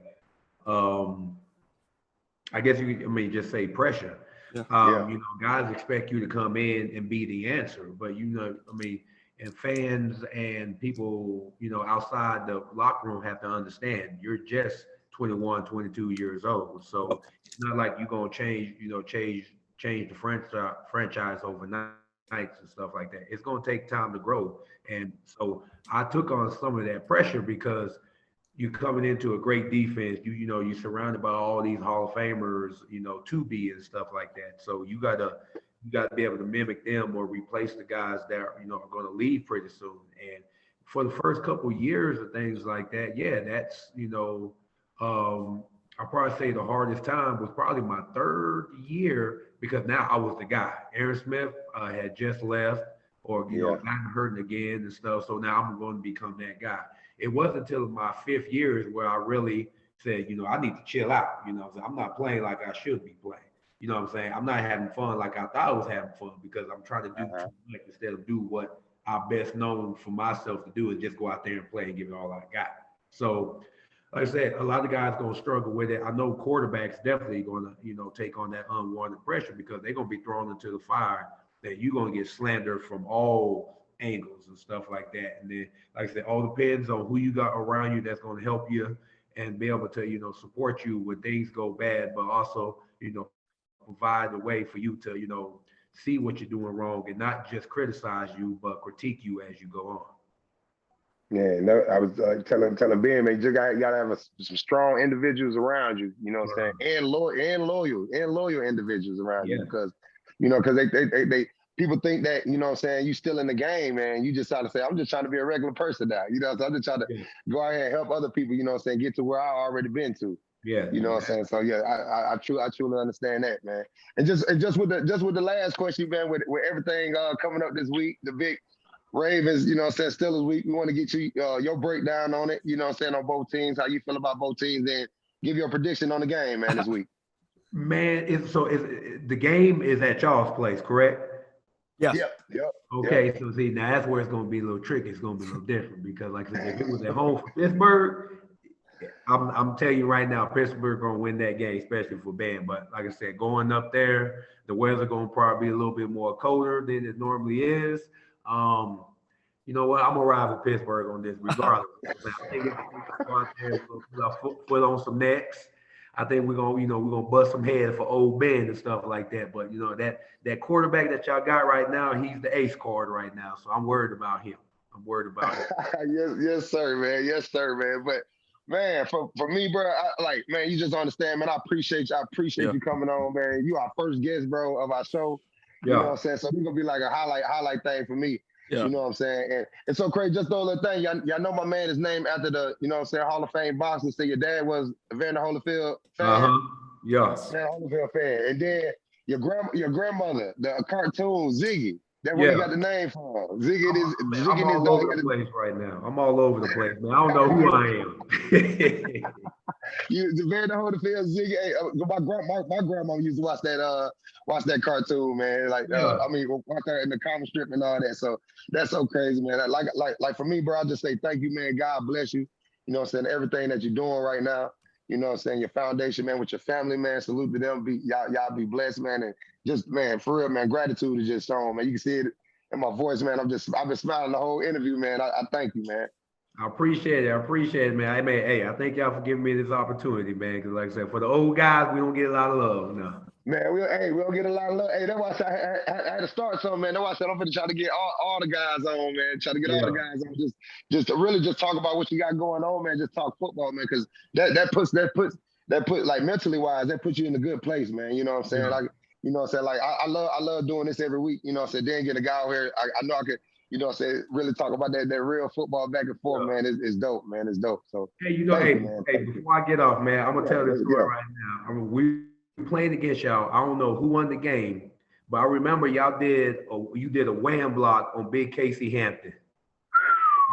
I guess just say pressure. Guys expect you to come in and be the answer, but and fans and people, outside the locker room have to understand you're just 21, 22 years old. So it's not like you're going to change the franchise overnight and stuff like that. It's going to take time to grow. And so I took on some of that pressure, because you're coming into a great defense. You're surrounded by all these Hall of Famers, to be and stuff like that. So you gotta be able to mimic them or replace the guys that are going to leave pretty soon. And for the first couple of years of things like that, that's I'll probably say the hardest time was probably my third year, because now I was the guy. Aaron Smith had just left, or gotten hurt again and stuff. So now I'm going to become that guy. It wasn't until my 5th year where I really said, I need to chill out. I'm not playing like I should be playing. You know what I'm saying? I'm not having fun like I thought I was having fun, because I'm trying to do too much instead of do what I'm best known for myself to do, and just go out there and play and give it all I got. So, like I said, a lot of guys going to struggle with it. I know quarterbacks definitely going to, take on that unwanted pressure, because they're going to be thrown into the fire that you're going to get slandered from all angles and stuff like that. And then, like I said, all depends on who you got around you that's going to help you and be able to, support you when things go bad, but also, provide a way for you to, see what you're doing wrong and not just criticize you, but critique you as you go on. Yeah, no, I was telling Ben, man, you gotta have some strong individuals around you. You know what I'm saying, and loyal individuals around you, because they people think that, you know what I'm saying, you still in the game, man. You just try to say, I'm just trying to be a regular person now. So I'm just trying to go out here and help other people, you know what I'm saying, get to where I already been to. Yeah. You know what I'm saying? So I truly understand that, man. And just with the last question, man, with everything coming up this week, the big Ravens, you know what I'm saying, Steelers week, we want to get you your breakdown on it, you know what I'm saying, on both teams, how you feel about both teams, and give your prediction on the game, man, this week. Man, the game is at y'all's place, correct? Yes. Yep. Okay, so see, now that's where it's going to be a little tricky. It's going to be a little different because, like I said, if it was at home for Pittsburgh, I'm telling you right now, Pittsburgh going to win that game, especially for Ben. But like I said, going up there, the weather going to probably be a little bit more colder than it normally is. Um, you know what? I'm gonna ride with Pittsburgh on this, regardless. I think it's gonna go out there. We're gonna put our foot on some necks. I think we're gonna bust some heads for old Ben and stuff like that. But that quarterback that y'all got right now, he's the ace card right now. So I'm worried about him. I'm worried about him. Yes, sir, man. Yes, sir, man. But man, for me, bro, man, you just don't understand, man. I appreciate you. I appreciate Yeah. you coming on, man. You our first guest, bro, of our show. You know what I'm saying? So it's gonna be like a highlight thing for me. Yeah. You know what I'm saying? And it's so crazy. Just the little thing. Y'all know my man is named after the, you know what I'm saying, Hall of Fame boxer. So your dad was Evander Holyfield fan. Yeah. Man, Holyfield fan. And then your grandmother, the cartoon Ziggy. That's where Yeah. you got the name from. Ziggy is I'm Ziggy is all over the place right now. I'm all over the place, man. I don't know who I am. the Evander Holyfield Ziggy. Hey, my grandma used to watch that cartoon, man. Like I mean, watch that in the comic strip and all that. So that's so crazy, man. Like for me, bro, I just say thank you, man. God bless you. You know what I'm saying? Everything that you're doing right now. You know what I'm saying? Your foundation, man, with your family, man. Salute to them. Y'all be blessed, man. And just, man, for real, man, gratitude is just shown, man. You can see it in my voice, man. I've been smiling the whole interview, man. I thank you, man. I appreciate it, man. Hey, I thank y'all for giving me this opportunity, man. Because like I said, for the old guys, we don't get a lot of love now. Man, we don't get a lot of love. Hey, that's why I had to start something, man. That's why I said I'm going to try to get all the guys on, man. Try to get all the guys on. Just to really just talk about what you got going on, man. Just talk football, man. Because that puts like mentally wise, that puts you in a good place, man. You know what I'm saying? Yeah. Like, you know what I'm saying? Like I love doing this every week. You know what I'm saying? Then get a guy out here. I know I could, you know what I'm saying, really talk about that real football back and forth, man. It's dope, man. It's dope. So hey, before I get off, man, I'm gonna tell this story right now. I mean, we playing against y'all. I don't know who won the game, but I remember you did a wham block on Big Casey Hampton.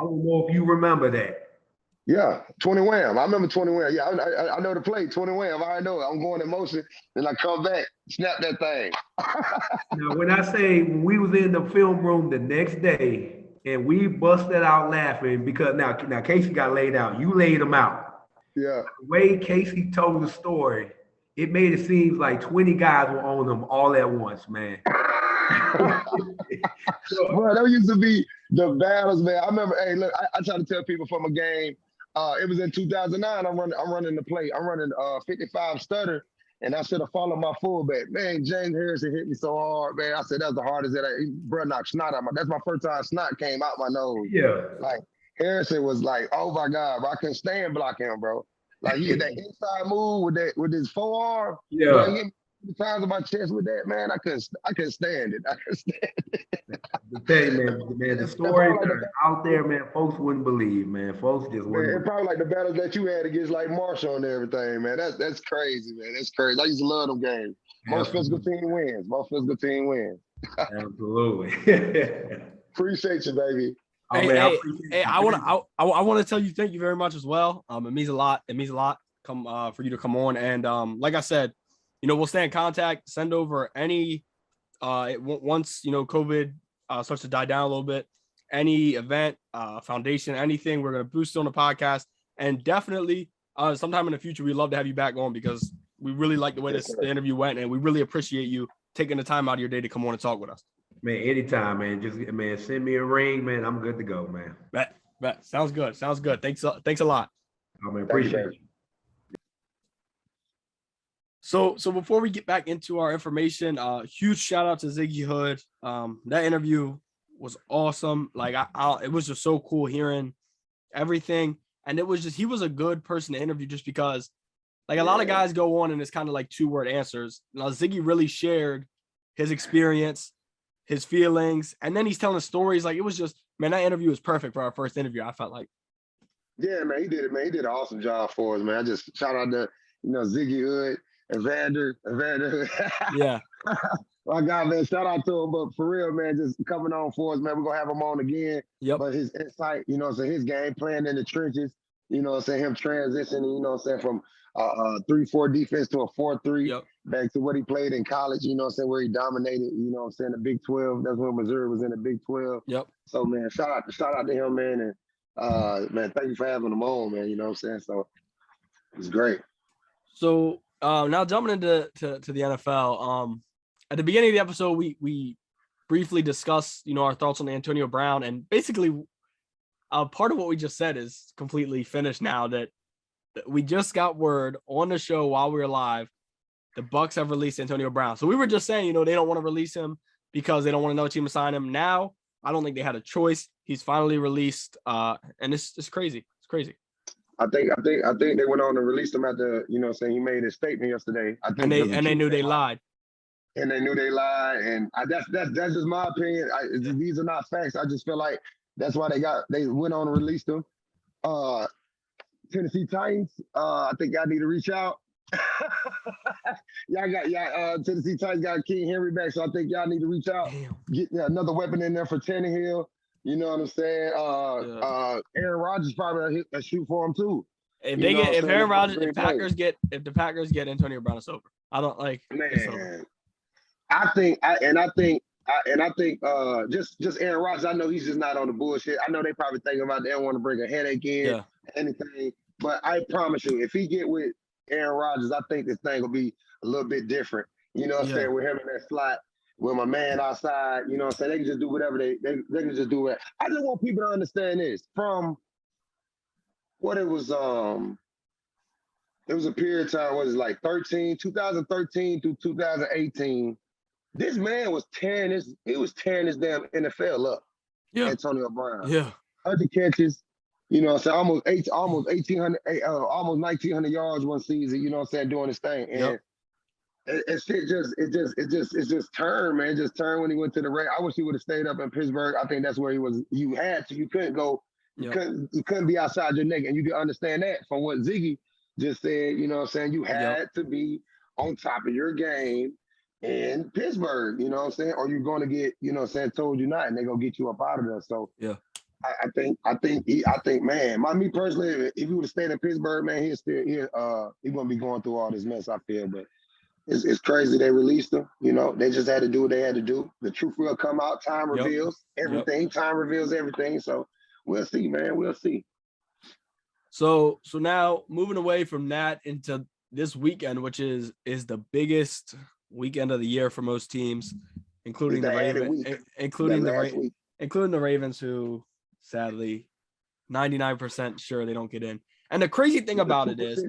I don't know if you remember that. Yeah, 20 wham. I remember 20 wham. Yeah, I know the play, 20 wham. I know it. I'm going in motion, then I come back, snap that thing. Now, when we was in the film room the next day and we busted out laughing because now Casey got laid out. You laid him out. Yeah. The way Casey told the story, it made it seem like 20 guys were on him all at once, man. Bro, that used to be the battles, man. I remember, hey, look, I try to tell people from a game. It was in 2009. I'm running the play. I'm running 55 stutter, and I should have followed my fullback. Man, James Harrison hit me so hard, man. I said that's the hardest bro knocked snot out that's my first time snot came out my nose. Yeah. Like Harrison was like, oh my God, bro, I couldn't stand block him, bro. Like he had that inside move with his forearm. Yeah. Bro, he hit me the times on my chest with that, man. I couldn't stand it. To tell you, man, the stories that are out there, man, folks wouldn't believe, man. Folks just wouldn't. It's probably like the battles that you had against like Marshall and everything, man. That's crazy, man. That's crazy. I used to love them games. Most physical team wins. Absolutely. Appreciate you, baby. Hey, I want to tell you thank you very much as well. It means a lot. It means a lot for you to come on. And like I said, we'll stay in contact. Send over any once COVID starts to die down a little bit. Any event, foundation, anything, we're gonna boost it on the podcast. And definitely, sometime in the future, we'd love to have you back on because we really like the way the interview went, and we really appreciate you taking the time out of your day to come on and talk with us. Man, anytime, man. Just send me a ring, man. I'm good to go, man. Bet. Sounds good. Thanks a lot. I appreciate it. So before we get back into our information, huge shout out to Ziggy Hood. That interview was awesome. Like it was just so cool hearing everything. And it was just, he was a good person to interview just because like a lot of guys go on and it's kind of like 2-word answers. Now Ziggy really shared his experience, his feelings, and then he's telling stories. Like it was just, man, that interview was perfect for our first interview. I felt like. Yeah, man, he did it, man. He did an awesome job for us, man. I just shout out to, Ziggy Hood, Evander. Yeah. My God, man, shout out to him. But for real, man, just coming on for us, man. We're going to have him on again. Yep. But his insight, his game plan in the trenches, him transitioning, from 3-4 defense to a 4-3. Yep. back to what he played in college, you know what I'm saying, where he dominated, you know what I'm saying, the Big 12. That's when Missouri was in the Big 12. Yep. So, man, shout out to him, man. And, man, thank you for having him on, man. You know what I'm saying? So, it's great. So, now jumping into the NFL, at the beginning of the episode, we briefly discussed, our thoughts on Antonio Brown, and basically, part of what we just said is completely finished now. That we just got word on the show while we were live, the Bucs have released Antonio Brown. So we were just saying, they don't want to release him because they don't want another team to sign him. Now, I don't think they had a choice. He's finally released, and it's crazy. It's crazy. I think they went on and released him after, saying he made his statement yesterday. I think they knew they lied. And they knew they lied, and that's just my opinion. These are not facts. I just feel like that's why they went on and released him. Tennessee Titans, I think y'all need to reach out. Tennessee Titans got King Henry back, so I think y'all need to reach out. Damn. Get another weapon in there for Tannehill. You know what I'm saying? Aaron Rodgers probably a shoot for him too. If the Packers get Antonio Brown, it's over. I don't like. Man, I think just Aaron Rodgers. I know he's just not on the bullshit. I know they probably thinking about they don't want to bring a headache in, anything. But I promise you, if he get with Aaron Rodgers, I think this thing will be a little bit different. You know what I'm saying? With him in that slot, with my man outside, you know what I'm saying? They can just do whatever they can just do it. I just want people to understand this. From what it was a period of time, what is it, like 2013 through 2018. This man was tearing his damn NFL up. Yeah. Antonio Brown. Yeah. 100 catches, you know what I'm saying? Almost 1,900 yards one season, you know what I'm saying, doing his thing. And it just turned, man. It just turned when he went to the Raiders. I wish he would have stayed up in Pittsburgh. I think that's where he was. You couldn't go, you couldn't be outside your neck. And you can understand that from what Ziggy just said, you know what I'm saying? You had to be on top of your game in Pittsburgh, you know what I'm saying? Or you're going to get, you know what I'm saying, told you not, and they're going to get you up out of there. So I think, man, me personally, if he would have stayed in Pittsburgh, man, he's going to be going through all this mess, I feel. But it's crazy they released him. You know, they just had to do what they had to do. The truth will come out. Time reveals everything. Time reveals everything. So we'll see, man. We'll see. So now moving away from that into this weekend, which is the biggest weekend of the year for most teams, including the Ravens, including the Ravens, who sadly 99% sure they don't get in. And the crazy thing about it is,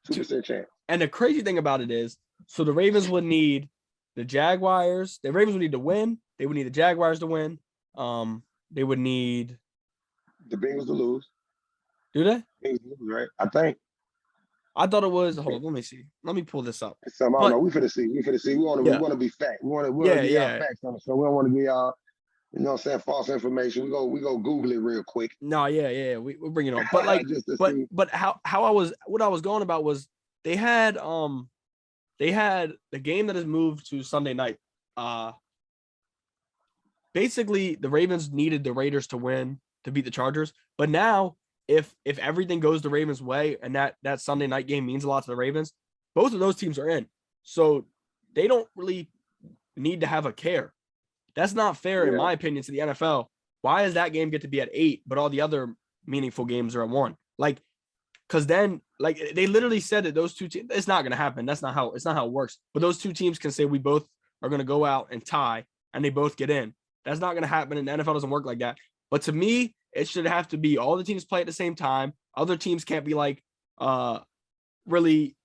2% chance. And the crazy thing about it is, so the Ravens would need the Jaguars. The Ravens would need to win. They would need the Jaguars to win. They would need the Bengals to lose. Do they? Bengals to lose, right? I think. I thought it was. Hold on, let me see. Let me pull this up. I don't know. We finna see. We want to be fact. We want to get y'all facts on it. So we don't want to get y'all, you know what I'm saying, false information. We go Google it real quick. No, we're bringing it on. But like, but how I was going about was they had the game that has moved to Sunday night. Basically, the Ravens needed the Raiders to win to beat the Chargers, but now, if everything goes the Ravens' way and that Sunday night game means a lot to the Ravens, both of those teams are in. So they don't really need to have a care. That's not fair, in my opinion, to the NFL. Why does that game get to be at 8, but all the other meaningful games are at 1? Like, because then, like, they literally said that those two teams, it's not going to happen. It's not how it works. But those two teams can say we both are going to go out and tie, and they both get in. That's not going to happen, and the NFL doesn't work like that. But to me, it should have to be all the teams play at the same time. Other teams can't be like really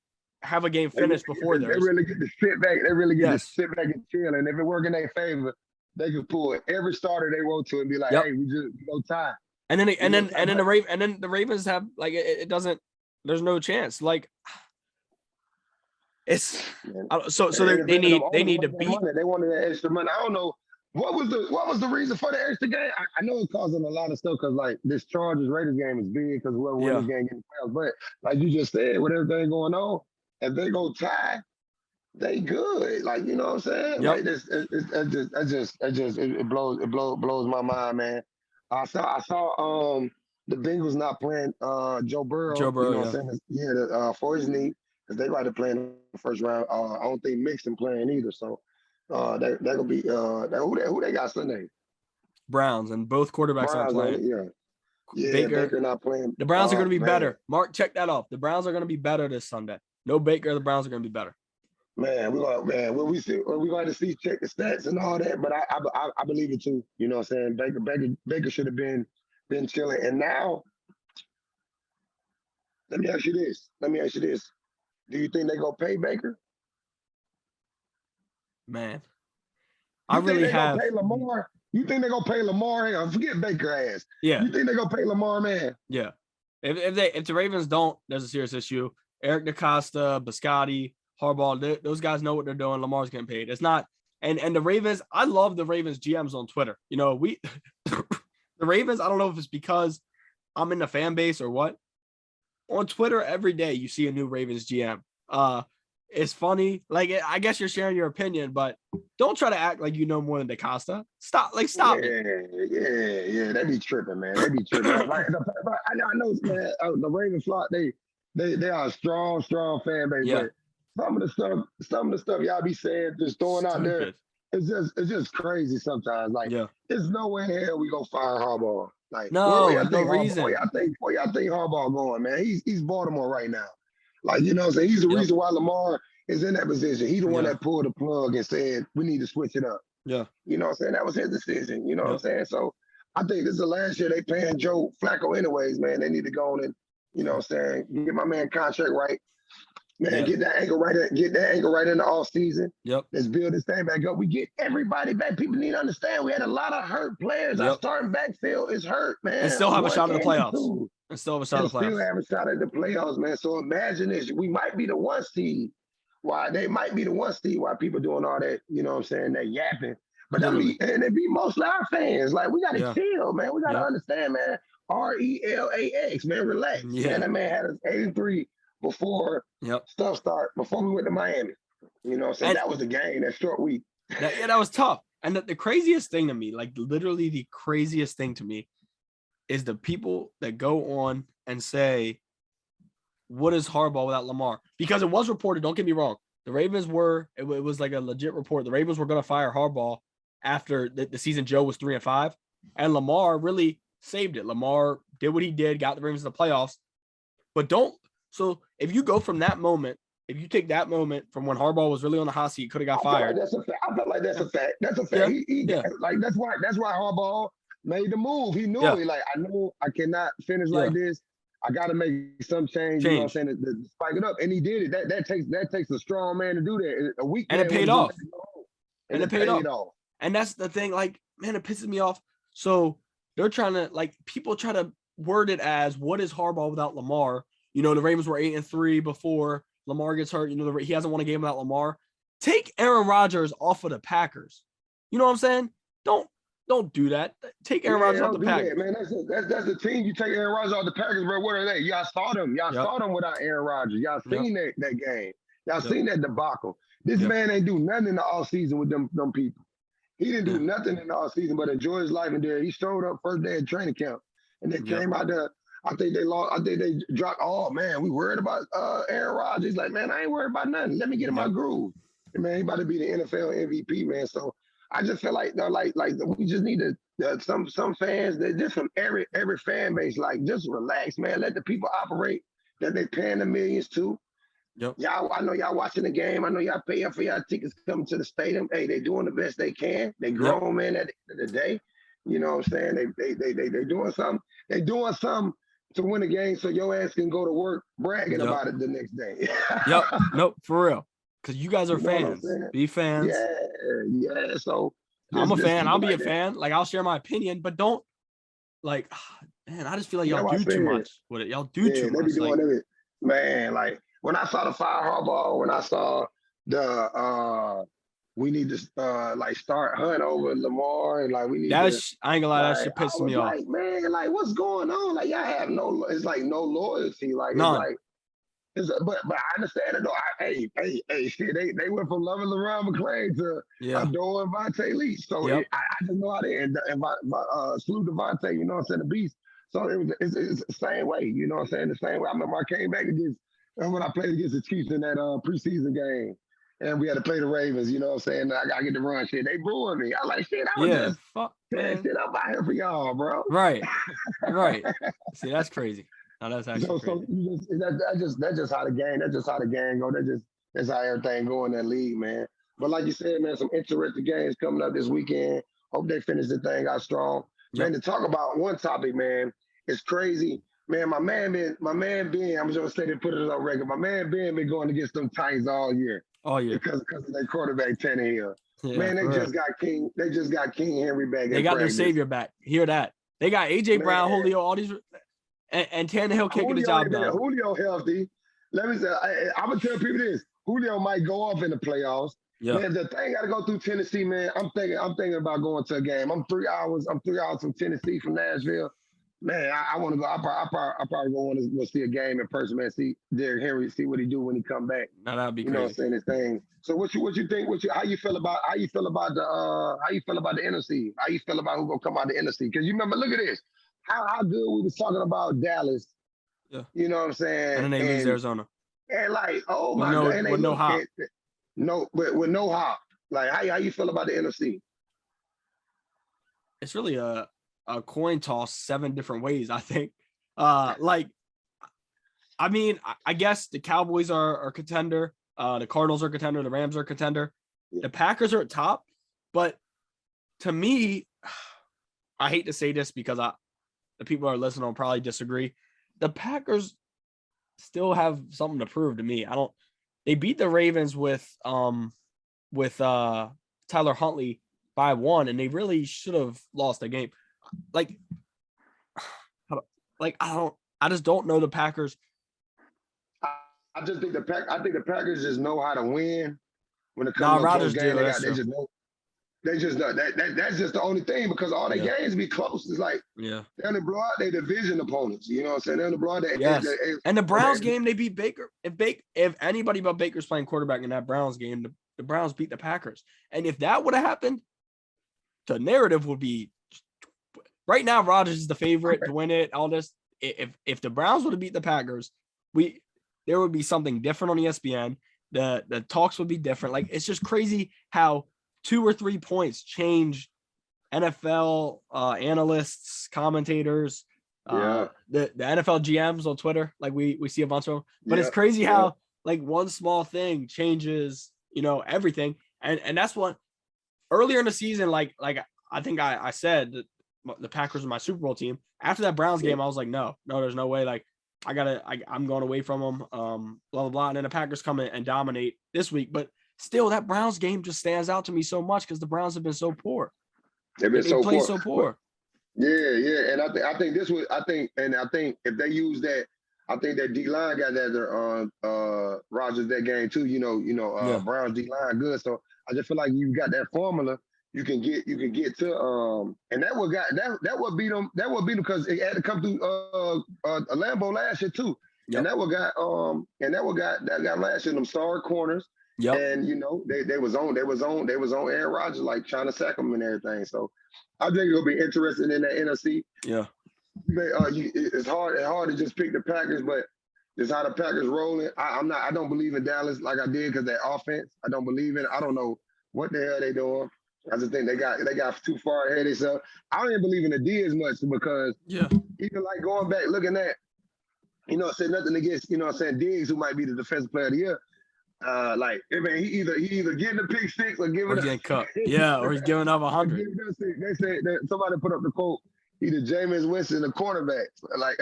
have a game finished before theirs. They really get to sit back. They really get to sit back and chill. And if it works in their favor, they can pull every starter they want to and be like, "Hey, we go tie." And then the Ravens have like it doesn't. There's no chance. Like it's so they need to beat. They wanted that extra money. I don't know. What was the reason for the extra game? I know it's causing a lot of stuff because like this Chargers Raiders game is big because whoever wins this game gets the playoffs. But like you just said, with everything going on, if they go tie, they good. Like you know what I'm saying? Yep. Like it blows my mind, man. I saw the Bengals not playing Joe Burrow. You know what I'm saying? For his knee. because they right to play in the first round. I don't think Mixon playing either. So that gonna be who they got Sunday? Browns, and both quarterbacks aren't Browns, playing. yeah. Baker Baker not playing. The Browns are going to be Man. better. Mark, check that off. The Browns are going to be better this Sunday. No Baker. The Browns are going to be better. Man, when we see, we going to see, check the stats and all that. But I believe it too. You know what I'm saying? Baker should have been chilling. And now, let me ask you this. Do you think they gonna pay Baker? Man, You I think really they have. gonna pay Lamar? You think they gonna pay Lamar? Hang on, forget Baker ass. Yeah, You think they gonna pay Lamar, man? yeah. If the Ravens don't, there's a serious issue. Eric DeCosta, Biscotti, Harbaugh, those guys know what they're doing. Lamar's getting paid. It's not. And the Ravens, I love the Ravens GMs on Twitter. You know, the Ravens, I don't know if it's because I'm in the fan base or what. On Twitter every day you see a new Ravens GM. It's funny. Like, I guess you're sharing your opinion, but don't try to act like you know more than DeCosta. Stop it. Yeah. They be tripping, man. They be tripping. I know, man. The Ravens flock. They are a strong fan base. Yeah. But some of the stuff y'all be saying, just throwing out there, it's just crazy sometimes. Like, there's no way in hell we gonna fire Harbaugh. Like, no Where reason. y'all think Harbaugh going, man? He's Baltimore right now. Like, you know what I'm saying? He's the reason why Lamar is in that position. He the one that pulled the plug and said, we need to switch it up. Yeah. You know what I'm saying? That was his decision. You know what I'm saying? So I think this is the last year they paying Joe Flacco anyways, man. They need to go on and, you know what I'm saying, get my man contract right. Man, get that ankle right in the off season. Yep. Let's build this thing back up. We get everybody back. People need to understand we had a lot of hurt players. Our starting backfield is hurt, man. And still have a shot at the playoffs. Still have a shot at the playoffs, man. So imagine this. We might be the one seed. Why they might be the one seed while people doing all that, you know what I'm saying, that yapping. But and it be mostly our fans. Like, we gotta chill, man. We gotta understand, man. RELAX, man. Relax. Yeah. Man, that man had us 83 before stuff started, before we went to Miami. You know what I'm saying? That was the game, that short week. That was tough. And the craziest thing to me, like literally the craziest thing to me, is the people that go on and say, what is Harbaugh without Lamar? Because it was reported, don't get me wrong, the Ravens it was like a legit report. The Ravens were going to fire Harbaugh after the season Joe was 3-5. And Lamar really saved it. Lamar did what he did, got the Ravens to the playoffs. But so if you go from that moment, if you take that moment from when Harbaugh was really on the hot seat, could have got fired. I feel like that's a fact. That's a fact. Like, that's why Harbaugh made the move. He knew it. Like, I know I cannot finish like this. I got to make some change. You know what I'm saying? To spike it up, and he did it. That takes a strong man to do that. A weak man, and it paid off. And it paid off. And that's the thing. Like, man, it pisses me off. So they're trying to, like, people try to word it as, what is Harbaugh without Lamar? You know, the Ravens were 8-3 before Lamar gets hurt. You know, he hasn't won a game without Lamar. Take Aaron Rodgers off of the Packers. You know what I'm saying? Don't do that. Take Aaron Rodgers off the Packers. Man, that's the team. You take Aaron Rodgers off the Packers, bro. What are they? Y'all saw them. Y'all saw them without Aaron Rodgers. Y'all seen that game. Y'all seen that debacle. This man ain't do nothing in the offseason with them people. He didn't do nothing in the offseason but enjoy his life. And then he showed up first day of training camp. And they came out there. I think they lost. I think they dropped. Oh, man, we worried about Aaron Rodgers. He's like, man, I ain't worried about nothing. Let me get in my groove. And, man, he about to be the NFL MVP, man. So I just feel like, we just need to, some fans, they're just from every fan base, like, just relax, man. Let the people operate that they paying the millions to. Yep. Y'all, I know y'all watching the game. I know y'all paying for y'all tickets coming to the stadium. Hey, they doing the best they can. They grown, man, at the end of the day. You know what I'm saying? They doing something. They doing something to win a game so your ass can go to work bragging about it the next day. Nope, for real. Because you guys are fans. Be fans. Yeah. So I'm a fan. I'll be a fan. Like, I'll share my opinion, but don't, like, man, I just feel like y'all do too much with it. Y'all do too much. They be doing it. Man, like, when I saw the fire Harbaugh, when I saw the we need to start Hunt over Lamar, and like we need I ain't gonna lie, like, that shit pisses me off. Like, man, like, what's going on? Like, y'all have no loyalty. Like, none. But I understand it though. Hey, shit, they went from loving LeRon McClain to adoring Vontae Lee. So I just know how they salute Devontae, you know what I'm saying, the beast. So it's the same way, you know what I'm saying, the same way. I remember I came back against And when I played against the Chiefs in that preseason game, and we had to play the Ravens, you know what I'm saying? I gotta get the run shit. They booing me. I like shit. I was Yeah, just fuck, saying man. shit up out here for y'all, bro. Right. See, that's crazy. No, that's actually So crazy. that's just how the game. That's just how the game go. That's how everything go in that league, man. But like you said, man, some interesting games coming up this weekend. Hope they finish the thing out strong. Yep. Man, to talk about one topic, man, it's crazy. Man, my man Ben, I'm just gonna say they put it on record. My man Ben been going against them Titans all year Oh yeah. because of their quarterback Tannehill. Yeah, Man, they for real. just got King. They just got King Henry back. They in got their practice. savior back. Hear that? They got AJ Brown, Man. Julio, all these, and Tannehill can't get the job done. Julio healthy. Let me say, I'm gonna tell people this: Julio might go off in the playoffs. Yeah. Man, the thing got to go through Tennessee, man. I'm thinking about going to a game. I'm 3 hours from Tennessee, from Nashville. Man, I want to go. I probably go want to go see a game in person, man. See Derrick Henry, see what he do when he come back. No, that'd be You know what I'm crazy. saying? His thing. So what you think? How you feel about the NFC? How you feel about who gonna come out the NFC? Because you remember, look at this. How good we was talking about Dallas. Yeah. You know what I'm saying? And then they lose Arizona. And like, oh With my no- God, and they with no look hop. with no hop. Like how you feel about the NFC? It's really a coin toss 7 different ways, I think. Like, I mean, I guess the Cowboys are a contender. The Cardinals are a contender. The Rams are a contender. Yeah. The Packers are at top. But to me, I hate to say this because the people who are listening will probably disagree. The Packers still have something to prove to me. They beat the Ravens with Tyler Huntley by 1, and they really should have lost the game. I just don't know the Packers. I just think I think the Packers just know how to win when it comes to Rodgers close game. do. They just know that's just the only thing because all their games be close. It's like Yeah. they're in the blow out their division opponents. You know what I'm saying? They're in the blow out. Yes. And the Browns game, they beat Baker. If anybody but Baker's playing quarterback in that Browns game, the Browns beat the Packers. And if that would have happened, the narrative would be right now. Rodgers is the favorite to win it. All this. If the Browns would have beat the Packers, there would be something different on ESPN. The talks would be different. Like, it's just crazy how 2 or 3 points change NFL analysts, commentators, the NFL GMs on Twitter. Like we see a bunch of them. But it's crazy how like one small thing changes, everything. And that's what earlier in the season, like I think I said that the Packers were my Super Bowl team. After that Browns game, I was like, no, there's no way. Like, I'm going away from them, blah, blah, blah. And then the Packers come in and dominate this week. But still, that Browns game just stands out to me so much because the Browns have been so poor. They've been so poor. Yeah. And I think if they use that, I think that D-line got that Rodgers that game too. Browns D-line good. So I just feel like you got that formula. You can get to and that would beat them because it had to come through Lambeau last year too. Yep. And that got last year them star corners. Yep. And they was on Aaron Rodgers, like trying to sack him and everything. So I think it'll be interesting in the NFC. Yeah. It's hard to just pick the Packers, but it's how the Packers rolling. I don't believe in Dallas like I did because their offense. I don't believe in. I don't know what the hell they doing. I just think they got too far ahead of themselves. I don't even believe in the D as much because even like going back looking at, saying nothing against, Diggs, who might be the defensive player of the year. He either getting the pick six or getting cut. Yeah, or he's giving up 100. They said that somebody put up the quote, either Jameis Winston or cornerback. Like,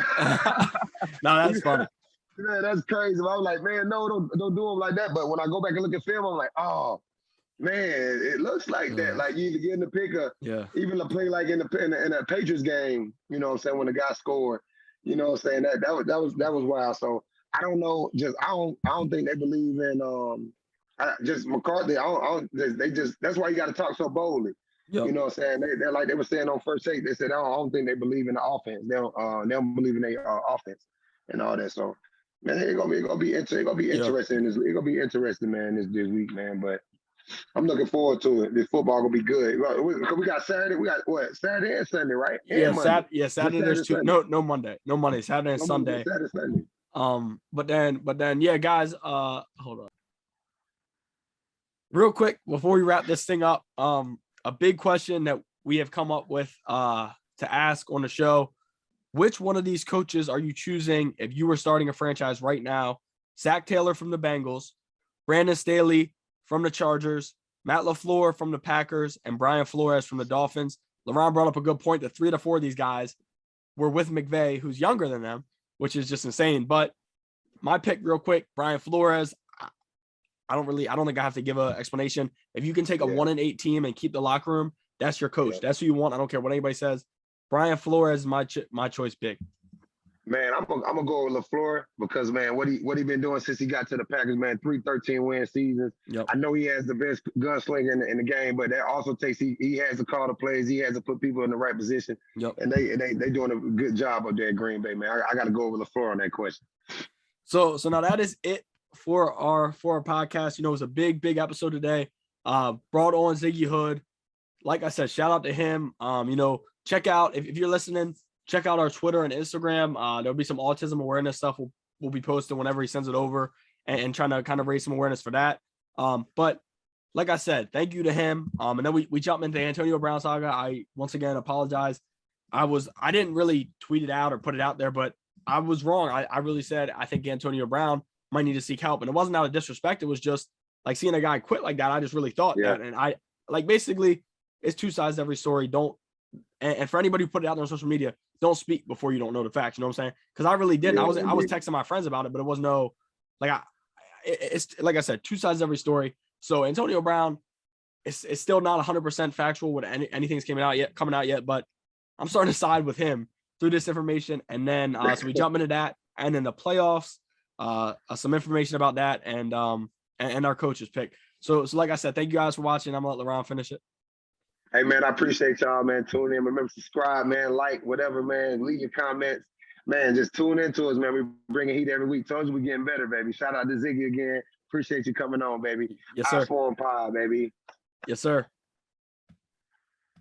no, that's funny. Yeah, that's crazy. I was like, man, no, don't do them like that. But when I go back and look at film, I'm like, oh man, it looks like that. Like you either getting the pick or even the play like in the Patriots game. You know what I'm saying, when the guy scored. You know what I'm saying, that was wild. So I don't know. I don't think they believe in just McCarthy. That's why you got to talk so boldly. Yep. You know what I'm saying? They're like they were saying on First Take. They said I don't think they believe in the offense. They don't believe in their offense and all that. So man, it's gonna be interesting. It's gonna be interesting, man. This week, man. But I'm looking forward to it. This football gonna be good. We got Saturday. We got what? Saturday and Sunday, right? And Saturday. There's 2. No Monday. No Monday. Saturday and Sunday. Saturday, Sunday. But then, yeah, guys, hold on. Real quick, before we wrap this thing up, a big question that we have come up with to ask on the show: which one of these coaches are you choosing if you were starting a franchise right now? Zach Taylor from the Bengals, Brandon Staley from the Chargers, Matt LaFleur from the Packers, and Brian Flores from the Dolphins. LeBron brought up a good point that 3 to 4 of these guys were with McVay, who's younger than them, which is just insane. But my pick real quick, Brian Flores. I don't think I have to give an explanation. If you can take a 1-8 team and keep the locker room, that's your coach. That's who you want. I don't care what anybody says. Brian Flores is my choice pick. Man, I'm gonna go with LaFleur because, man, what he been doing since he got to the Packers, man, 3 13-win seasons. Yep. I know he has the best gunslinger in the game, but that also takes he has to call the plays, he has to put people in the right position. Yep. And they doing a good job up there at Green Bay, man. I got to go with LaFleur on that question. So now that is it for our podcast. You know, it was a big episode today. Brought on Ziggy Hood. Like I said, shout out to him. You know, check out if you're listening. Check out our Twitter and Instagram. There'll be some autism awareness stuff we'll be posting whenever he sends it over and trying to kind of raise some awareness for that. But like I said, thank you to him. And then we jump into Antonio Brown saga. I once again apologize. I didn't really tweet it out or put it out there, but I was wrong. I really said I think Antonio Brown might need to seek help. And it wasn't out of disrespect. It was just like seeing a guy quit like that. I just really thought that. And I like basically it's two sides to every story. And for anybody who put it out there on social media, don't speak before you don't know the facts. You know what I'm saying? Because I really didn't. I was texting my friends about it, but it was no it's like I said, two sides to every story. So Antonio Brown, it's still not 100% factual with anything's coming out yet. But I'm starting to side with him through this information, and then so we jump into that, and then the playoffs, some information about that, and our coach's pick. So like I said, thank you guys for watching. I'm gonna let LeBron finish it. Hey, man, I appreciate y'all, man. Tune in. Remember, subscribe, man. Like, whatever, man. Leave your comments. Man, just tune into us, man. We bringing heat every week. Told you we're getting better, baby. Shout out to Ziggy again. Appreciate you coming on, baby. Yes, sir. iPhone Pod, baby. Yes, sir.